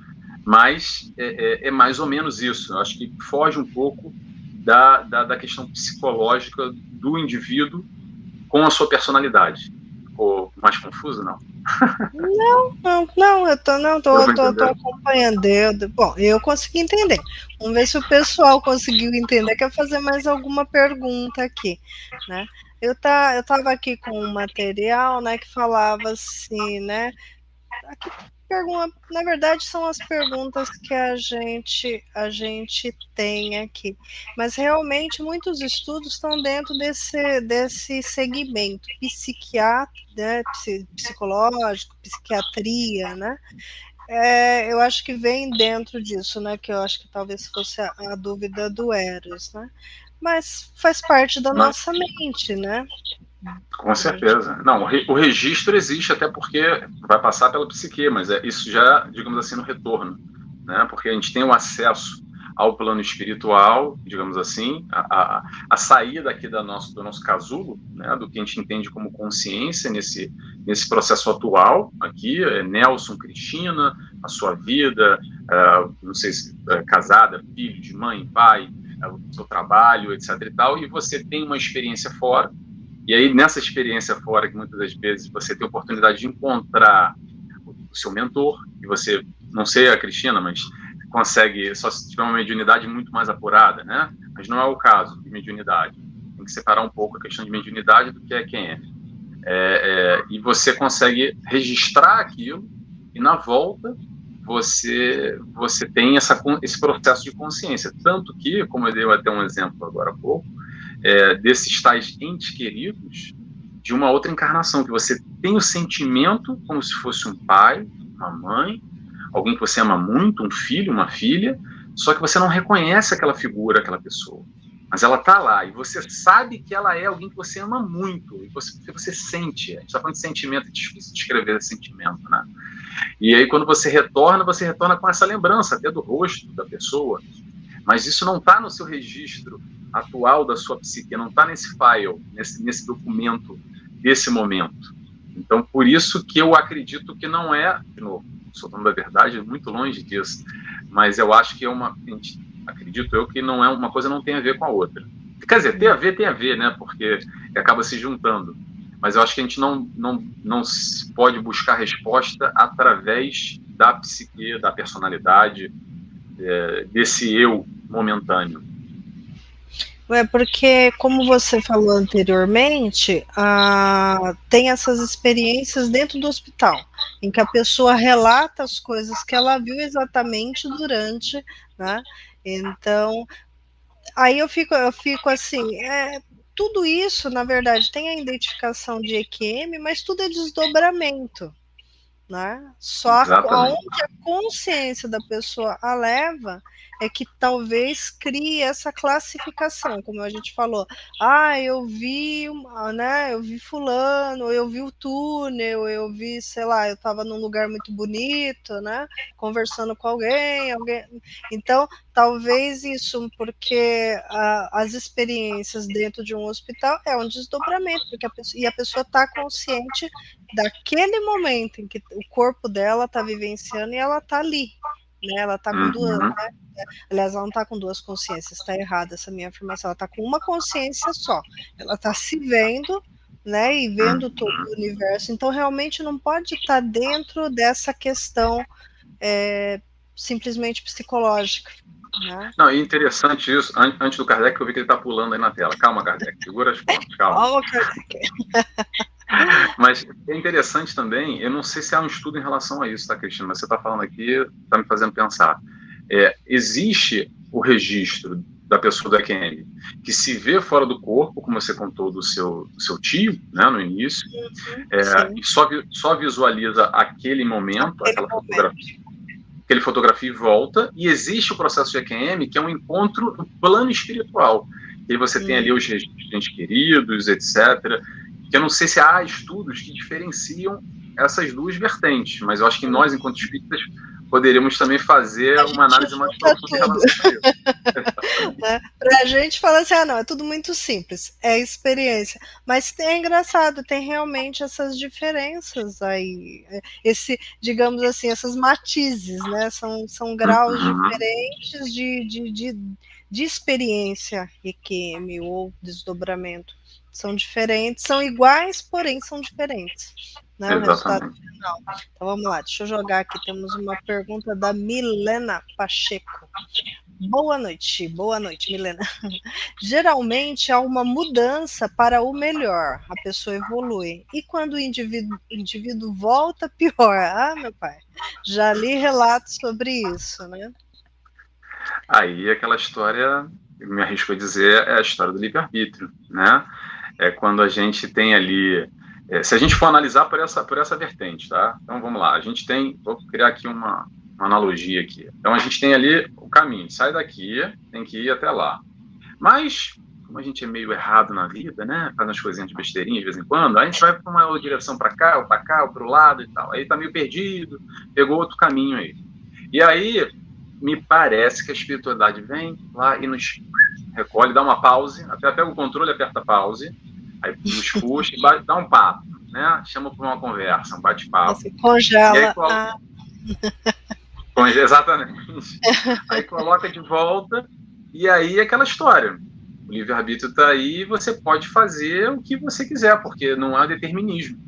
mas é mais ou menos isso. Eu acho que foge um pouco da questão psicológica do indivíduo com a sua personalidade. Ficou mais confuso, não? Não, eu tô acompanhando. Bom, eu consegui entender. Vamos ver se o pessoal conseguiu entender. Quer fazer mais alguma pergunta aqui, né? Eu estava aqui com um material, né, que falava assim, né? Aqui, na verdade, são as perguntas que a gente tem aqui. Mas realmente muitos estudos estão dentro desse segmento psiquiatra, né, psicológico, psiquiatria, né? Eu acho que vem dentro disso, né? Que eu acho que talvez fosse a dúvida do Eros, né? Mas faz parte da nossa mente, né? Com certeza. Não, o registro existe até porque vai passar pela psique, mas isso já, digamos assim, no retorno, né? Porque a gente tem o acesso ao plano espiritual, digamos assim, a sair daqui do nosso casulo, né? Do que a gente entende como consciência nesse processo atual aqui, Nelson, Cristina, a sua vida, não sei se casada, filho de mãe, pai, o seu trabalho, etc. e tal, e você tem uma experiência fora, e aí nessa experiência fora, que muitas das vezes você tem a oportunidade de encontrar o seu mentor, e você, não sei a Cristina, mas consegue, só se tiver uma mediunidade muito mais apurada, né? Mas não é o caso de mediunidade. Tem que separar um pouco a questão de mediunidade do que é quem é. E você consegue registrar aquilo, e na volta você tem esse processo de consciência. Tanto que, como eu dei até um exemplo agora há pouco, desses tais entes queridos de uma outra encarnação, que você tem o sentimento como se fosse um pai, uma mãe, alguém que você ama muito, um filho, uma filha, só que você não reconhece aquela figura, aquela pessoa. Mas ela está lá, e você sabe que ela é alguém que você ama muito, e você sente. A gente está falando de sentimento, é difícil descrever esse sentimento, né? E aí, quando você retorna com essa lembrança, até do rosto da pessoa, mas isso não está no seu registro atual da sua psique, não está nesse file, nesse documento desse momento. Então, por isso que eu acredito que não é, de novo, soltando a verdade, muito longe disso, mas eu acho que acredito eu que não é uma coisa, não tem a ver com a outra. Quer dizer, tem a ver, né? Porque acaba se juntando. Mas eu acho que a gente não pode buscar resposta através da psique, da personalidade, desse eu momentâneo. Porque, como você falou anteriormente, tem essas experiências dentro do hospital, em que a pessoa relata as coisas que ela viu exatamente durante, né? Então, aí eu fico assim, tudo isso, na verdade, tem a identificação de EQM, mas tudo é desdobramento, né? Só aonde a consciência da pessoa a leva é que talvez crie essa classificação, como a gente falou. Eu vi, né? Eu vi fulano, eu vi o túnel, eu vi, sei lá, eu estava num lugar muito bonito, né? Conversando com alguém. Então, talvez isso, porque as experiências dentro de um hospital é um desdobramento, porque a pessoa está consciente daquele momento em que o corpo dela está vivenciando e ela está ali, né? Ela está com duas, né? Aliás, ela não está com duas consciências, está errada essa minha afirmação, ela está com uma consciência só, ela está se vendo, né? E vendo todo o universo, então realmente não pode estar dentro dessa questão simplesmente psicológica. Né? Não, é interessante isso. Antes do Kardec, eu vi que ele está pulando aí na tela. Calma, Kardec, segura as pontas, calma. Calma, Kardec. Mas é interessante também, eu não sei se há um estudo em relação a isso, tá, Cristina? Mas você está falando aqui, está me fazendo pensar. Existe o registro da pessoa da EQM que se vê fora do corpo, como você contou do seu tio, né, no início, e só visualiza aquele momento, aquela fotografia e volta, e existe o processo de EQM, que é um encontro no plano espiritual. E aí você tem ali os registros queridos, etc., que eu não sei se há estudos que diferenciam essas duas vertentes, mas eu acho que nós, enquanto espíritas, poderíamos também fazer uma análise mais profunda em relação a isso. Para a gente falar assim, não, é tudo muito simples, é experiência. Mas é engraçado, tem realmente essas diferenças aí, digamos assim, essas matizes, né? São graus diferentes de experiência EQM ou desdobramento. São diferentes, são iguais, porém são diferentes. Né, o resultado final. Então vamos lá, deixa eu jogar aqui. Temos uma pergunta da Milena Pacheco. Boa noite, Milena. Geralmente há uma mudança para o melhor, a pessoa evolui. E quando o indivíduo volta, pior. Meu pai, já li relatos sobre isso, né? Aí aquela história, eu me arrisco a dizer, é a história do livre-arbítrio, né? É quando a gente tem ali... se a gente for analisar por essa vertente, tá? Então, vamos lá. A gente tem... Vou criar aqui uma analogia aqui. Então, a gente tem ali o caminho. Sai daqui, tem que ir até lá. Mas, como a gente é meio errado na vida, né? Faz umas coisinhas de besteirinha de vez em quando, a gente vai para uma direção para cá, ou para o lado e tal. Aí tá meio perdido, pegou outro caminho aí. E aí, me parece que a espiritualidade vem lá e nos recolhe, dá uma pause, até pega o controle, aperta pause, aí nos puxa e dá um papo, né? Chama para uma conversa, um bate-papo. Você congela. Exatamente. Aí coloca de volta, e aí é aquela história. O livre-arbítrio está aí, você pode fazer o que você quiser, porque não há determinismo.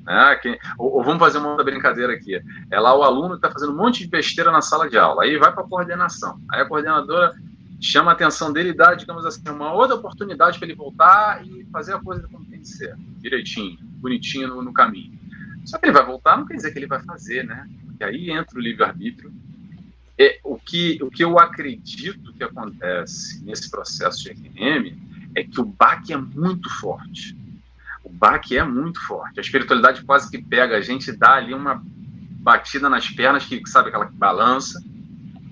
Né? Ou vamos fazer uma outra brincadeira aqui. É lá o aluno que está fazendo um monte de besteira na sala de aula, aí vai para a coordenação. Aí a coordenadora chama a atenção dele e dá, digamos assim, uma outra oportunidade para ele voltar e fazer a coisa como tem que ser, direitinho, bonitinho no caminho. Só que ele vai voltar, não quer dizer que ele vai fazer, né? porque aí entra o livre-arbítrio. O que eu acredito que acontece nesse processo de EQM é que o baque é muito forte. O baque é muito forte. A espiritualidade quase que pega a gente e dá ali uma batida nas pernas, que sabe aquela que balança,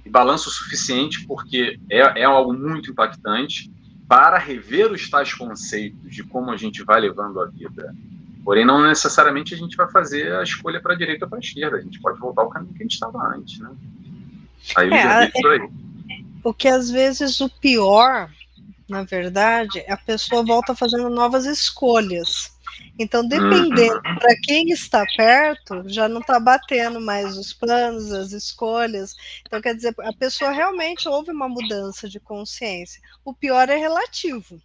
e balança o suficiente porque é algo muito impactante para rever os tais conceitos de como a gente vai levando a vida. Porém, não necessariamente a gente vai fazer a escolha para a direita ou para a esquerda. A gente pode voltar ao caminho que a gente estava antes, né? Aí porque às vezes o pior, na verdade, a pessoa volta fazendo novas escolhas. Então, dependendo para quem está perto, já não está batendo mais os planos, as escolhas. Então, quer dizer, a pessoa realmente houve uma mudança de consciência. O pior é relativo,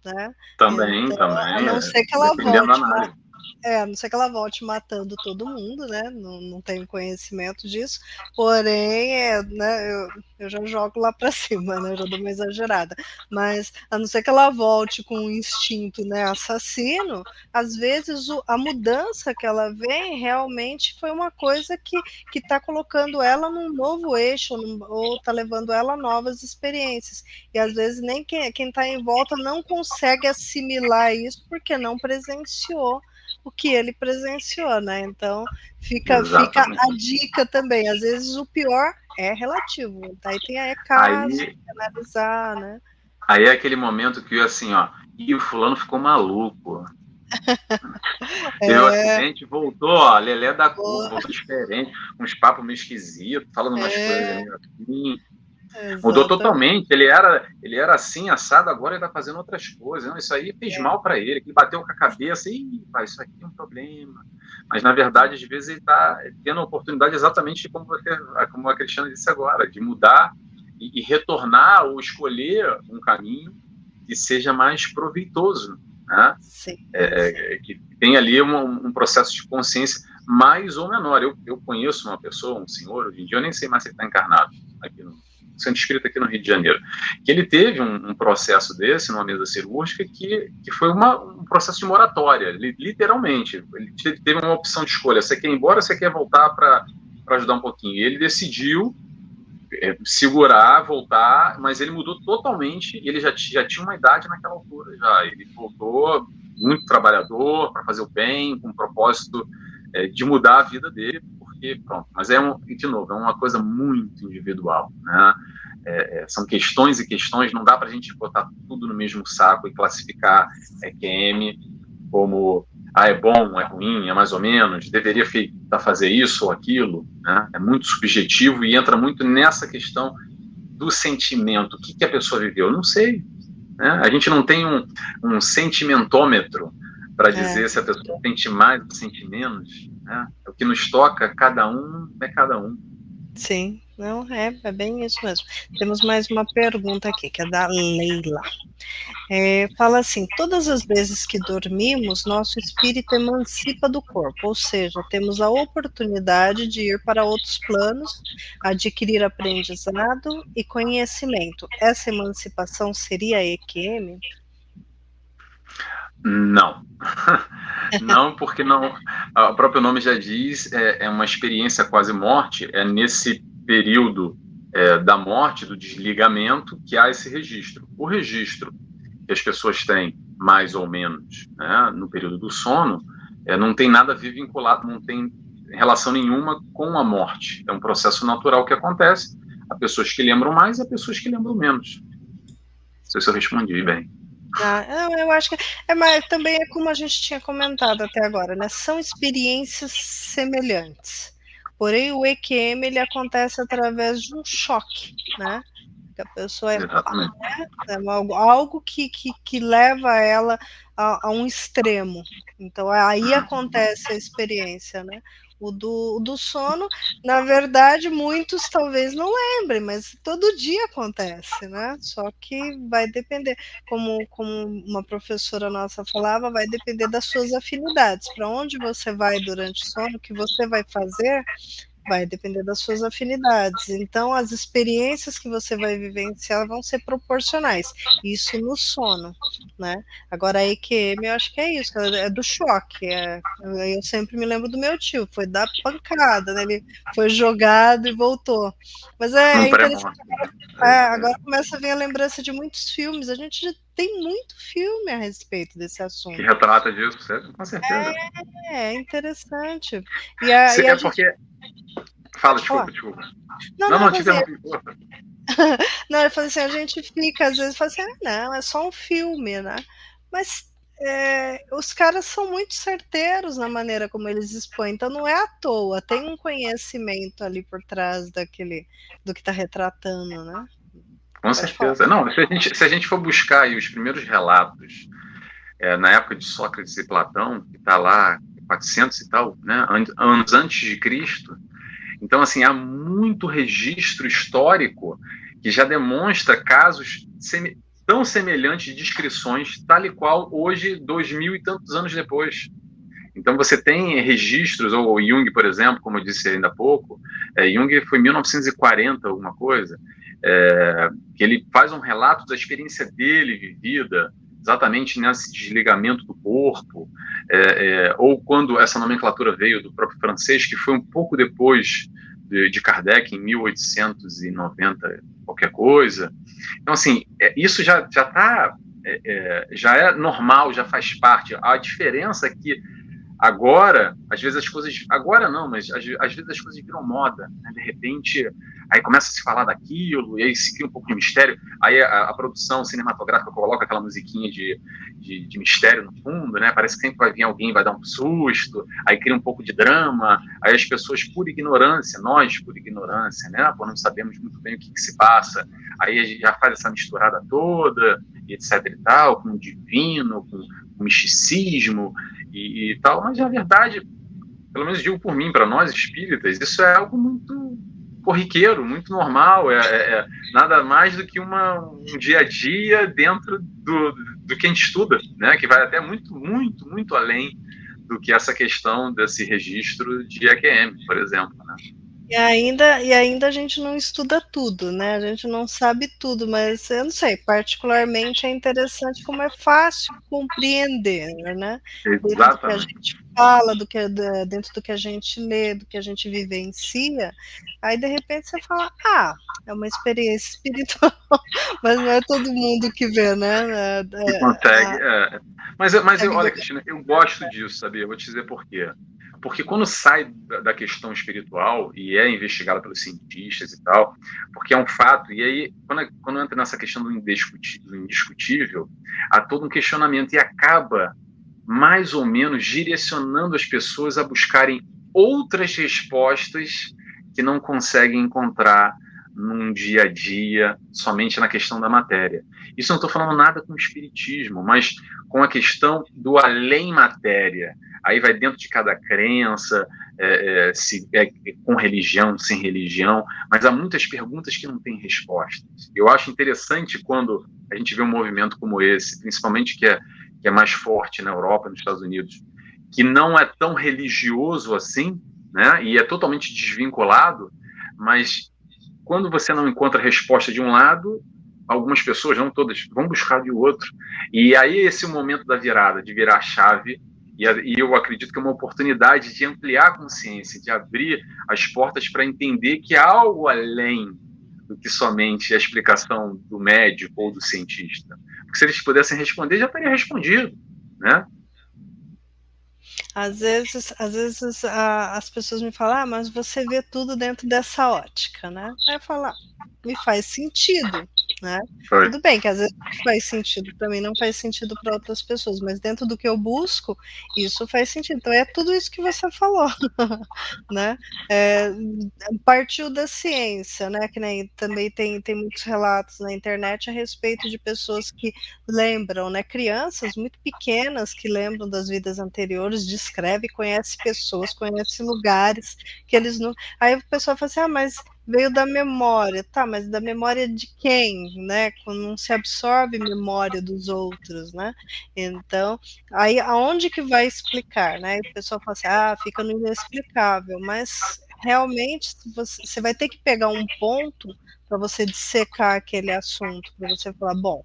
né? Também. A não ser que ela volte. A não ser que ela volte matando todo mundo, né? Não tenho conhecimento disso. Porém, né, eu já jogo lá para cima, né? Eu já dou uma exagerada. Mas, a não ser que ela volte com um instinto, né, assassino, às vezes a mudança que ela vem realmente foi uma coisa que está colocando ela num novo eixo, ou está levando ela a novas experiências. E às vezes nem quem está em volta não consegue assimilar isso porque não presenciou o que ele presenciou, né? Então fica a dica também. Às vezes o pior é relativo. Daí tem caso, tem que analisar, né? Aí é aquele momento que assim, ó, e o fulano ficou maluco. Teve um acidente, voltou, ó, Lelé da curva, voltou diferente, uns papos meio esquisitos, falando umas coisas meio assim. Mudou totalmente, ele era assim, assado, agora ele tá fazendo outras coisas. Não, isso aí fez mal para ele, ele bateu com a cabeça e isso aqui é um problema. Mas na verdade, às vezes ele tá tendo a oportunidade exatamente como a Cristiana disse agora, de mudar e retornar ou escolher um caminho que seja mais proveitoso, né? Que tem ali um processo de consciência mais ou menor. Eu conheço uma pessoa, um senhor, hoje em dia eu nem sei mais se ele está encarnado aqui no Centro Espírita aqui no Rio de Janeiro, que ele teve um processo desse numa mesa cirúrgica que foi um processo de moratória, literalmente. Ele teve uma opção de escolha, você quer ir embora ou você quer voltar para ajudar um pouquinho? E ele decidiu segurar, voltar, mas ele mudou totalmente, e ele já tinha uma idade naquela altura, ele voltou muito trabalhador, para fazer o bem, com o propósito de mudar a vida dele, porque, pronto, mas de novo, é uma coisa muito individual, né? São questões e questões, não dá para a gente botar tudo no mesmo saco e classificar EQM como é bom, é ruim, é mais ou menos, deveria fazer isso ou aquilo, né? É muito subjetivo e entra muito nessa questão do sentimento. O que a pessoa viveu? Eu não sei, né? A gente não tem um sentimentômetro para dizer se a pessoa sente mais ou sente menos, né? O que nos toca, cada um é cada um. Sim, não, é bem isso mesmo. Temos mais uma pergunta aqui, que é da Leila. Fala assim: todas as vezes que dormimos, nosso espírito emancipa do corpo, ou seja, temos a oportunidade de ir para outros planos, adquirir aprendizado e conhecimento. Essa emancipação seria EQM? Não. Não, porque não. O próprio nome já diz, é uma experiência quase morte, é nesse período da morte, do desligamento, que há esse registro. O registro que as pessoas têm, mais ou menos, né, no período do sono, não tem nada a ver vinculado, não tem relação nenhuma com a morte. É um processo natural que acontece. Há pessoas que lembram mais e há pessoas que lembram menos. Não sei se eu respondi bem. Eu acho que mas também é como a gente tinha comentado até agora, né? São experiências semelhantes. Porém, o EQM ele acontece através de um choque, né? Que a pessoa algo que leva ela a um extremo. Então, aí acontece a experiência, né? O do sono, na verdade, muitos talvez não lembrem, mas todo dia acontece, né? Só que vai depender, como uma professora nossa falava, vai depender das suas afinidades. Para onde você vai durante o sono, o que você vai fazer, Vai depender das suas afinidades. Então, as experiências que você vai vivenciar vão ser proporcionais. Isso no sono, né? Agora, a EQM, eu acho que é isso, é do choque. Eu sempre me lembro do meu tio, foi dar pancada, né? Ele foi jogado e voltou. Mas é interessante. Agora começa a vir a lembrança de muitos filmes. A gente já tem muito filme a respeito desse assunto. Que retrata disso, com certeza. É interessante. Porque... Fala, desculpa. Não, te interrompi. Não, eu falei assim, a gente fica, às vezes, fala assim, não, é só um filme, né? Mas os caras são muito certeiros na maneira como eles expõem, então não é à toa, tem um conhecimento ali por trás do que está retratando, né? Com certeza. Não, se a gente for buscar aí os primeiros relatos, na época de Sócrates e Platão, que está lá 400 e tal, né, anos antes de Cristo, então, assim, há muito registro histórico que já demonstra casos tão semelhantes de descrições, tal e qual hoje, 2000 e tantos anos depois. Então, você tem registros, ou Jung, por exemplo, como eu disse ainda há pouco, Jung foi em 1940, alguma coisa, que ele faz um relato da experiência dele vivida, exatamente nesse desligamento do corpo, ou quando essa nomenclatura veio do próprio francês, que foi um pouco depois de Kardec, em 1890, qualquer coisa. Então, assim, isso já é normal, já faz parte. A diferença é que agora, às vezes as coisas... Agora não, mas às vezes as coisas viram moda, né? De repente, aí começa a se falar daquilo, e aí se cria um pouco de mistério, aí a produção cinematográfica coloca aquela musiquinha de mistério no fundo, né? Parece que sempre vai vir alguém, vai dar um susto, aí cria um pouco de drama, aí as pessoas, por ignorância, nós, por ignorância, né? Por não sabemos muito bem o que se passa, aí a gente já faz essa misturada toda, etc e tal, com o divino, com o misticismo, e tal, mas na verdade, pelo menos digo por mim, para nós espíritas, isso é algo muito corriqueiro, muito normal, nada mais do que um dia a dia dentro do que a gente estuda, né? Que vai até muito, muito, muito além do que essa questão desse registro de EQM, por exemplo, né? E ainda a gente não estuda tudo, né? A gente não sabe tudo, mas eu não sei, particularmente é interessante como é fácil compreender, né? Dentro do que a gente fala, dentro do que a gente lê, do que a gente vivencia, aí de repente você fala, é uma experiência espiritual, mas não é todo mundo que vê, né? Que consegue, Mas olha, Cristina, eu gosto disso, sabia? Eu vou te dizer por quê. Porque quando sai da questão espiritual e é investigado pelos cientistas e tal, porque é um fato, e aí quando entra nessa questão do indiscutível, há todo um questionamento e acaba mais ou menos direcionando as pessoas a buscarem outras respostas que não conseguem encontrar num dia a dia, somente na questão da matéria. Isso não estou falando nada com o espiritismo, mas com a questão do além matéria. Aí vai dentro de cada crença, se é com religião, sem religião, mas há muitas perguntas que não têm respostas. Eu acho interessante quando a gente vê um movimento como esse, principalmente que é mais forte na Europa, nos Estados Unidos, que não é tão religioso assim, né, e é totalmente desvinculado, mas quando você não encontra resposta de um lado, algumas pessoas, não todas, vão buscar de outro. E aí esse é o momento da virada, de virar a chave, e eu acredito que é uma oportunidade de ampliar a consciência, de abrir as portas para entender que há algo além do que somente a explicação do médico ou do cientista. Porque se eles pudessem responder, já teria respondido, né? Às vezes as pessoas me falam, mas você vê tudo dentro dessa ótica, né? Aí eu falo, me faz sentido, né? Tudo bem que às vezes faz sentido para mim, não faz sentido para outras pessoas, mas dentro do que eu busco, isso faz sentido. Então é tudo isso que você falou, né? Partiu da ciência, né? Que nem também tem muitos relatos na internet a respeito de pessoas que lembram, né? Crianças muito pequenas que lembram das vidas anteriores, descreve, conhece pessoas, conhece lugares que eles não. Aí a pessoa fala assim, mas veio da memória, tá, mas da memória de quem, né? Quando não se absorve memória dos outros, né? Então, aí aonde que vai explicar, né? E o pessoal fala assim, fica no inexplicável, mas realmente você vai ter que pegar um ponto para você dissecar aquele assunto, para você falar, bom,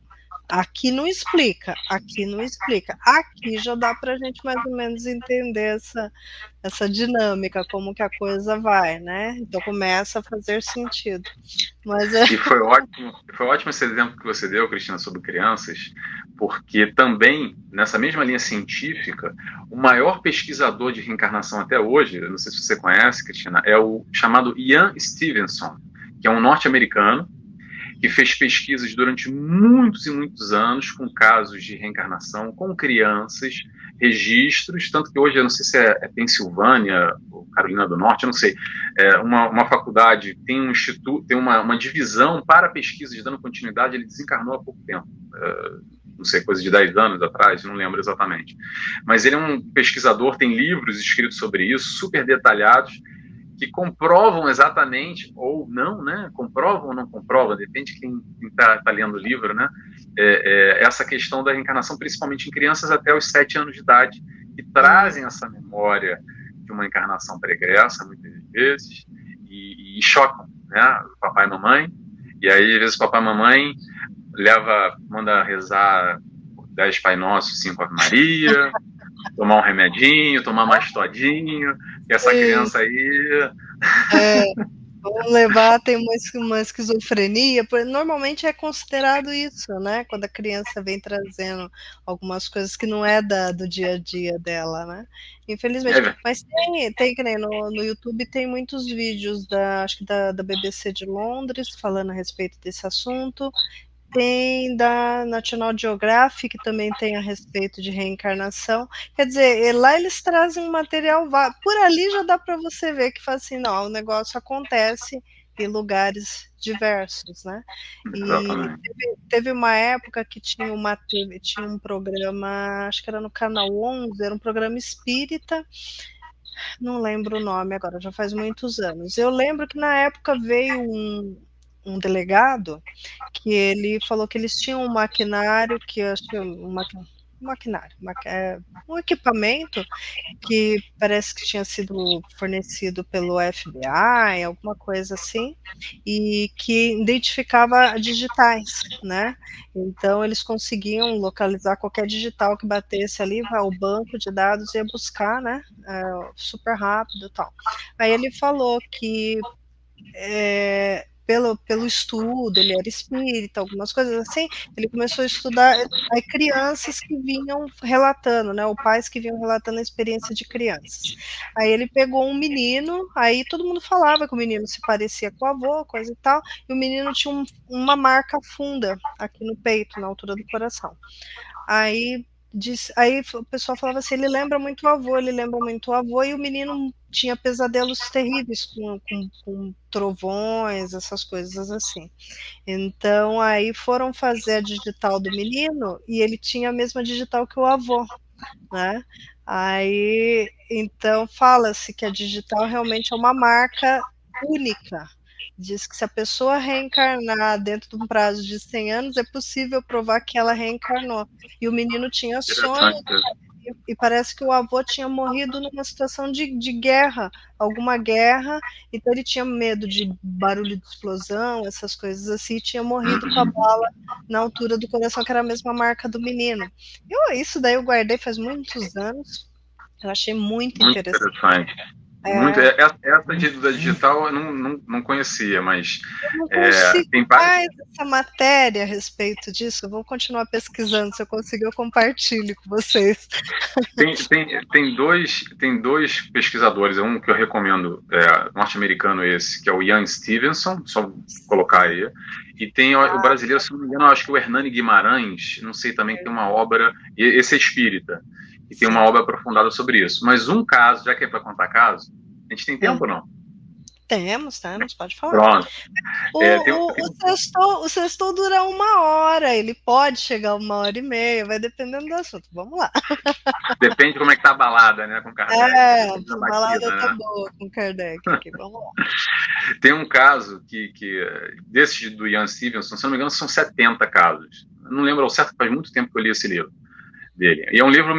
aqui não explica, aqui não explica, aqui já dá para a gente mais ou menos entender essa dinâmica, como que a coisa vai, né? Então começa a fazer sentido. Mas E foi ótimo esse exemplo que você deu, Cristina, sobre crianças, porque também, nessa mesma linha científica, o maior pesquisador de reencarnação até hoje, eu não sei se você conhece, Cristina, é o chamado Ian Stevenson, que é um norte-americano, que fez pesquisas durante muitos e muitos anos com casos de reencarnação, com crianças, registros, tanto que hoje, eu não sei se é Pensilvânia ou Carolina do Norte, eu não sei, uma faculdade tem um instituto, tem uma divisão para pesquisas dando continuidade, ele desencarnou há pouco tempo, não sei, coisa de 10 anos atrás, não lembro exatamente. Mas ele é um pesquisador, tem livros escritos sobre isso, super detalhados, que comprovam exatamente, ou não, né? Comprovam ou não comprovam, depende de quem está lendo o livro, né? Essa questão da reencarnação, principalmente em crianças até os 7 anos de idade, que trazem essa memória de uma encarnação pregressa, muitas vezes, e chocam, né? O papai e mamãe, e aí, às vezes, o papai e mamãe manda rezar 10 Pai Nosso, 5 Ave Maria, tomar um remedinho, tomar mais todinho, e essa criança aí... vamos levar, tem uma esquizofrenia, normalmente é considerado isso, né, quando a criança vem trazendo algumas coisas que não é do dia a dia dela, né, infelizmente, mas tem que nem no YouTube tem muitos vídeos acho que da BBC de Londres, falando a respeito desse assunto, tem da National Geographic, que também tem a respeito de reencarnação. Quer dizer, lá eles trazem um material, por ali já dá para você ver que fala assim, não, o negócio acontece em lugares diversos, né? E teve uma época que tinha um programa, acho que era no Canal 11, era um programa espírita, não lembro o nome agora, já faz muitos anos. Eu lembro que na época veio um delegado que ele falou que eles tinham um maquinário, que eu acho que um equipamento que parece que tinha sido fornecido pelo FBI, alguma coisa assim, e que identificava digitais, né? Então eles conseguiam localizar qualquer digital que batesse ali, o banco de dados ia buscar, né? Super rápido e tal. Aí ele falou que pelo estudo, ele era espírita, algumas coisas assim, ele começou a estudar crianças que vinham relatando, né, ou pais que vinham relatando a experiência de crianças. Aí ele pegou um menino, aí todo mundo falava que o menino se parecia com o avô, coisa e tal, e o menino tinha uma marca funda aqui no peito, na altura do coração. Aí o pessoal falava assim, ele lembra muito o avô, e o menino tinha pesadelos terríveis com trovões, essas coisas assim. Então, aí foram fazer a digital do menino, e ele tinha a mesma digital que o avô, né? Aí, então, fala-se que a digital realmente é uma marca única. Diz que se a pessoa reencarnar dentro de um prazo de 100 anos, é possível provar que ela reencarnou. E o menino tinha sonho, e parece que o avô tinha morrido numa situação de guerra, alguma guerra, então ele tinha medo de barulho de explosão, essas coisas assim, e tinha morrido com a bala na altura do coração, que era a mesma marca do menino. Isso daí eu guardei faz muitos anos, eu achei muito interessante. Essa da digital eu não conhecia, mas eu não consigo tem mais essa matéria a respeito disso. Eu vou continuar pesquisando, se eu conseguir eu compartilho com vocês. Tem dois pesquisadores, um que eu recomendo, norte-americano esse, que é o Ian Stevenson, só colocar aí, e tem o brasileiro, se não me engano, acho que o Hernani Guimarães, não sei também, que tem uma obra, esse é espírita, e tem uma obra aprofundada sobre isso. Mas um caso, já que é para contar caso, a gente tem tempo ou não? Temos, pode falar. Pronto. O sextou dura 1 hora, ele pode chegar 1h30, vai dependendo do assunto. Vamos lá. Depende de como é que tá a balada, né, com Kardec. A balada tá boa com Kardec aqui, vamos lá. Tem um caso desse do Ian Stevenson, se não me engano, são 70 casos. Não lembro ao certo, faz muito tempo que eu li esse livro dele. E é um livro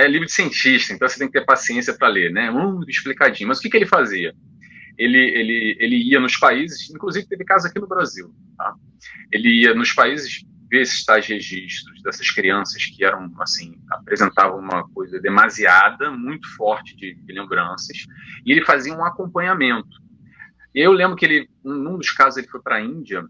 livro de cientista, então você tem que ter paciência para ler, né? Muito explicadinho. Mas o que ele fazia? ele ia nos países, inclusive teve caso aqui no Brasil, tá? Ele ia nos países ver esses tais registros dessas crianças que eram, assim, apresentavam uma coisa demasiada, muito forte de lembranças, e ele fazia um acompanhamento. E eu lembro que ele, num dos casos, ele foi para a Índia,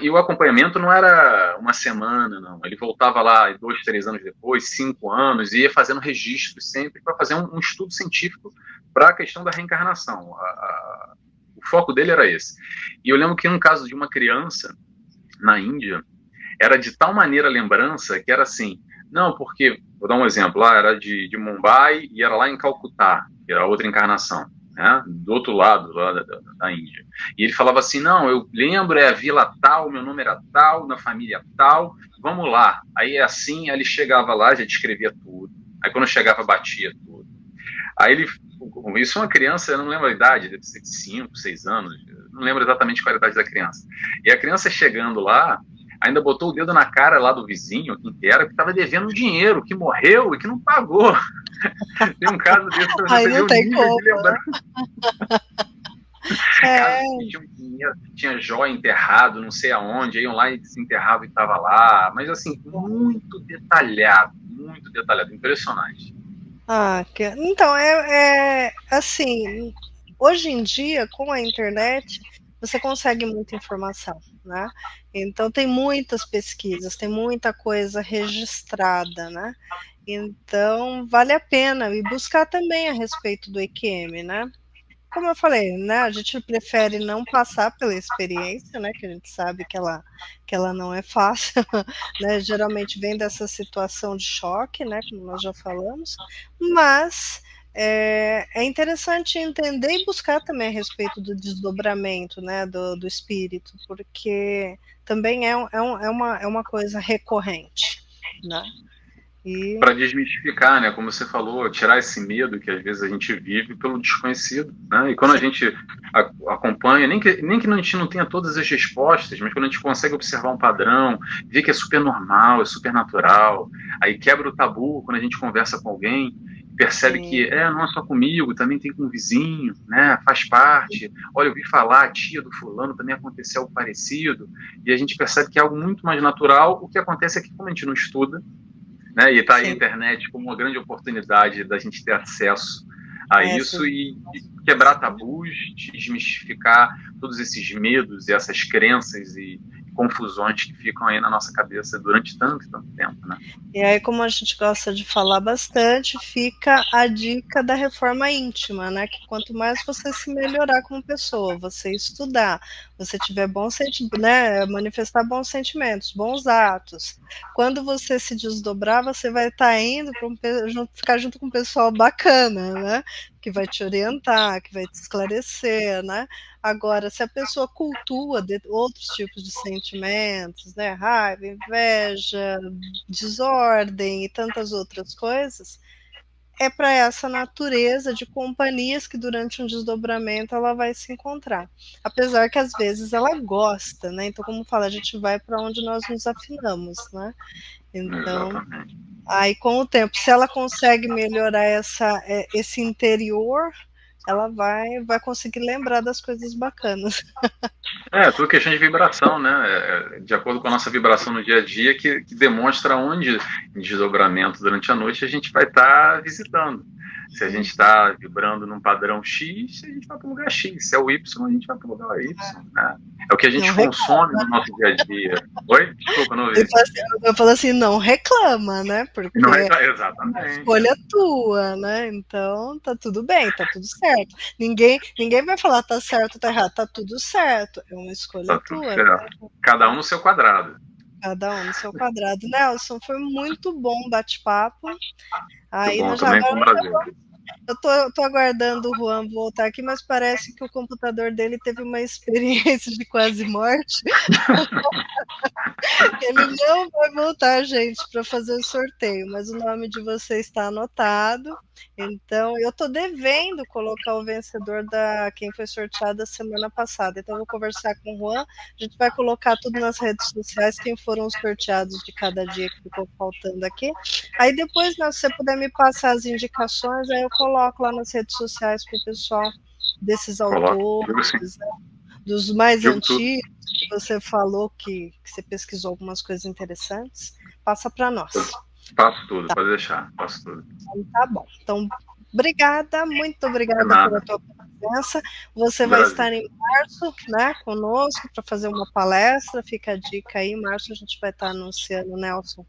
e o acompanhamento não era uma semana, não. Ele voltava lá 2, 3 anos depois, 5 anos, e ia fazendo registros sempre para fazer um estudo científico para a questão da reencarnação. O foco dele era esse. E eu lembro que num caso de uma criança na Índia, era de tal maneira a lembrança que era assim, não, porque, vou dar um exemplo, lá era de Mumbai e era lá em Calcutá, que era outra encarnação, né, do outro lado lá da Índia. E ele falava assim, não, eu lembro, é a vila tal, meu nome era tal, na família tal, vamos lá. Aí é assim, aí ele chegava lá, já descrevia tudo. Aí quando chegava, batia tudo. Aí ele, isso é uma criança, eu não lembro a idade, deve ser de 5, 6 anos, não lembro exatamente qual era a idade da criança. E a criança chegando lá, ainda botou o dedo na cara lá do vizinho, quem que era, que estava devendo dinheiro, que morreu e que não pagou. Tem um caso desse para você ver o nível de lembrança. Tinha jóia enterrado, não sei aonde, iam lá e desenterravam e estava lá. Mas, assim, muito detalhado, impressionante. Então, assim, hoje em dia, com a internet, você consegue muita informação, né? Então, tem muitas pesquisas, tem muita coisa registrada, né? Então, vale a pena. E buscar também a respeito do EQM, né? Como eu falei, né? A gente prefere não passar pela experiência, né? Que a gente sabe que ela não é fácil, né? Geralmente vem dessa situação de choque, né? Como nós já falamos, mas é interessante entender e buscar também a respeito do desdobramento, né, do espírito, porque também é uma coisa recorrente, né? Para desmistificar, né, como você falou, tirar esse medo que às vezes a gente vive pelo desconhecido, né? E quando a gente acompanha, nem que a gente não tenha todas as respostas, mas quando a gente consegue observar um padrão, ver que é super normal, é super natural, aí quebra o tabu quando a gente conversa com alguém, percebe que não é só comigo, também tem com o vizinho, né? Faz parte. Olha, eu ouvi falar, a tia do fulano também aconteceu algo parecido, e a gente percebe que é algo muito mais natural. O que acontece é que, como a gente não estuda, né, e está aí a internet como uma grande oportunidade da gente ter acesso a isso e quebrar tabus, desmistificar todos esses medos e essas crenças e confusões que ficam aí na nossa cabeça durante tanto tempo, né? E aí, como a gente gosta de falar bastante, fica a dica da reforma íntima, né? Que quanto mais você se melhorar como pessoa, você estudar, você tiver bons sentimentos, né? Manifestar bons sentimentos, bons atos. Quando você se desdobrar, você vai estar indo para ficar junto com um pessoal bacana, né? Que vai te orientar, que vai te esclarecer, né? Agora, se a pessoa cultua outros tipos de sentimentos, né? Raiva, inveja, desordem e tantas outras coisas, é para essa natureza de companhias que durante um desdobramento ela vai se encontrar. Apesar que às vezes ela gosta, né? Então, como fala, a gente vai para onde nós nos afinamos, né? Então, aí com o tempo, se ela consegue melhorar esse interior, ela vai conseguir lembrar das coisas bacanas. Tudo questão de vibração, né? De acordo com a nossa vibração no dia a dia, que demonstra onde, em desdobramento durante a noite, a gente vai estar visitando. Se a gente está vibrando num padrão X, a gente vai para o lugar X. Se é o Y, a gente vai para o lugar Y. Né? É o que a gente consome no nosso dia a dia. Oi? Desculpa, não ouvi. Eu falo assim, não reclama, né? Porque não reclama, exatamente. É a escolha tua, né? Então, tá tudo bem, tá tudo certo. Ninguém vai falar tá certo ou tá errado, tá tudo certo. É uma escolha tua. Né? Cada um no seu quadrado. Cada um no seu quadrado. Nelson, foi muito bom o bate-papo. Aí bom, também com prazer. Eu tô aguardando o Juan voltar aqui, mas parece que o computador dele teve uma experiência de quase morte. Ele não vai voltar, gente, para fazer o sorteio, mas o nome de vocês está anotado. Então, eu tô devendo colocar o vencedor quem foi sorteado a semana passada. Então, eu vou conversar com o Juan. A gente vai colocar tudo nas redes sociais, quem foram os sorteados de cada dia que ficou faltando aqui. Aí depois, se você puder me passar as indicações, aí eu coloco lá nas redes sociais para o pessoal desses autores, né, dos mais antigos, que você falou que você pesquisou algumas coisas interessantes, passa para nós. Passo tudo, pode deixar, passo tudo. Então, tá bom. Então, obrigada, muito obrigada pela tua presença. Você vai estar em março, né, conosco para fazer uma palestra. Fica a dica aí, em março a gente vai estar anunciando, Nelson,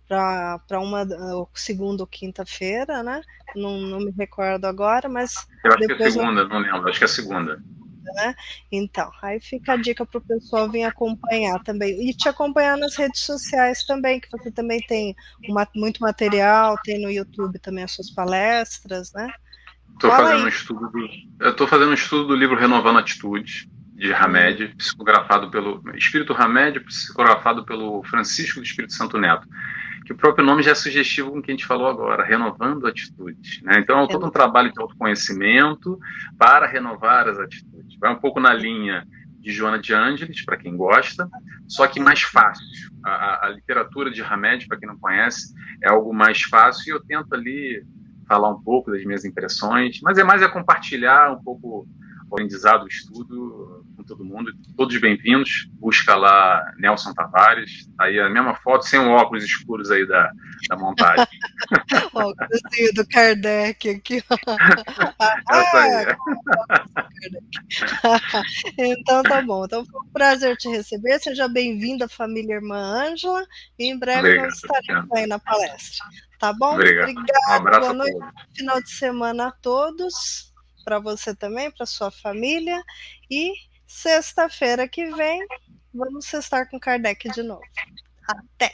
para uma segunda ou quinta-feira, né? Não me recordo agora, mas eu acho que é segunda, não lembro, acho que é segunda. Né? Então, aí fica a dica para o pessoal vir acompanhar também. E te acompanhar nas redes sociais também, que você também tem muito material, tem no YouTube também as suas palestras, né? Eu estou fazendo um estudo do livro Renovando Atitudes, de Hamed, psicografado pelo Espírito Hamed, psicografado pelo Francisco do Espírito Santo Neto, que o próprio nome já é sugestivo com o que a gente falou agora, renovando atitudes, né? Então é todo um trabalho de autoconhecimento para renovar as atitudes. Vai um pouco na linha de Joana de Ângeles, para quem gosta, só que mais fácil. A literatura de Hamed, para quem não conhece, é algo mais fácil, e eu tento ali falar um pouco das minhas impressões, mas é mais compartilhar um pouco o aprendizado, o estudo com todo mundo. Todos bem-vindos. Busca lá Nelson Tavares, aí a mesma foto, sem o óculos escuros aí da montagem. Ó, o cozinho do Kardec aqui. Essa aí. Então tá bom. Então foi um prazer te receber. Seja bem-vinda, família Irmã Ângela. E em breve nós estaremos aí na palestra. Tá bom? Obrigado. Um abraço. Boa noite. Final de semana a todos. Para você também, para sua família. E sexta-feira que vem, vamos sextar com Kardec de novo. Até!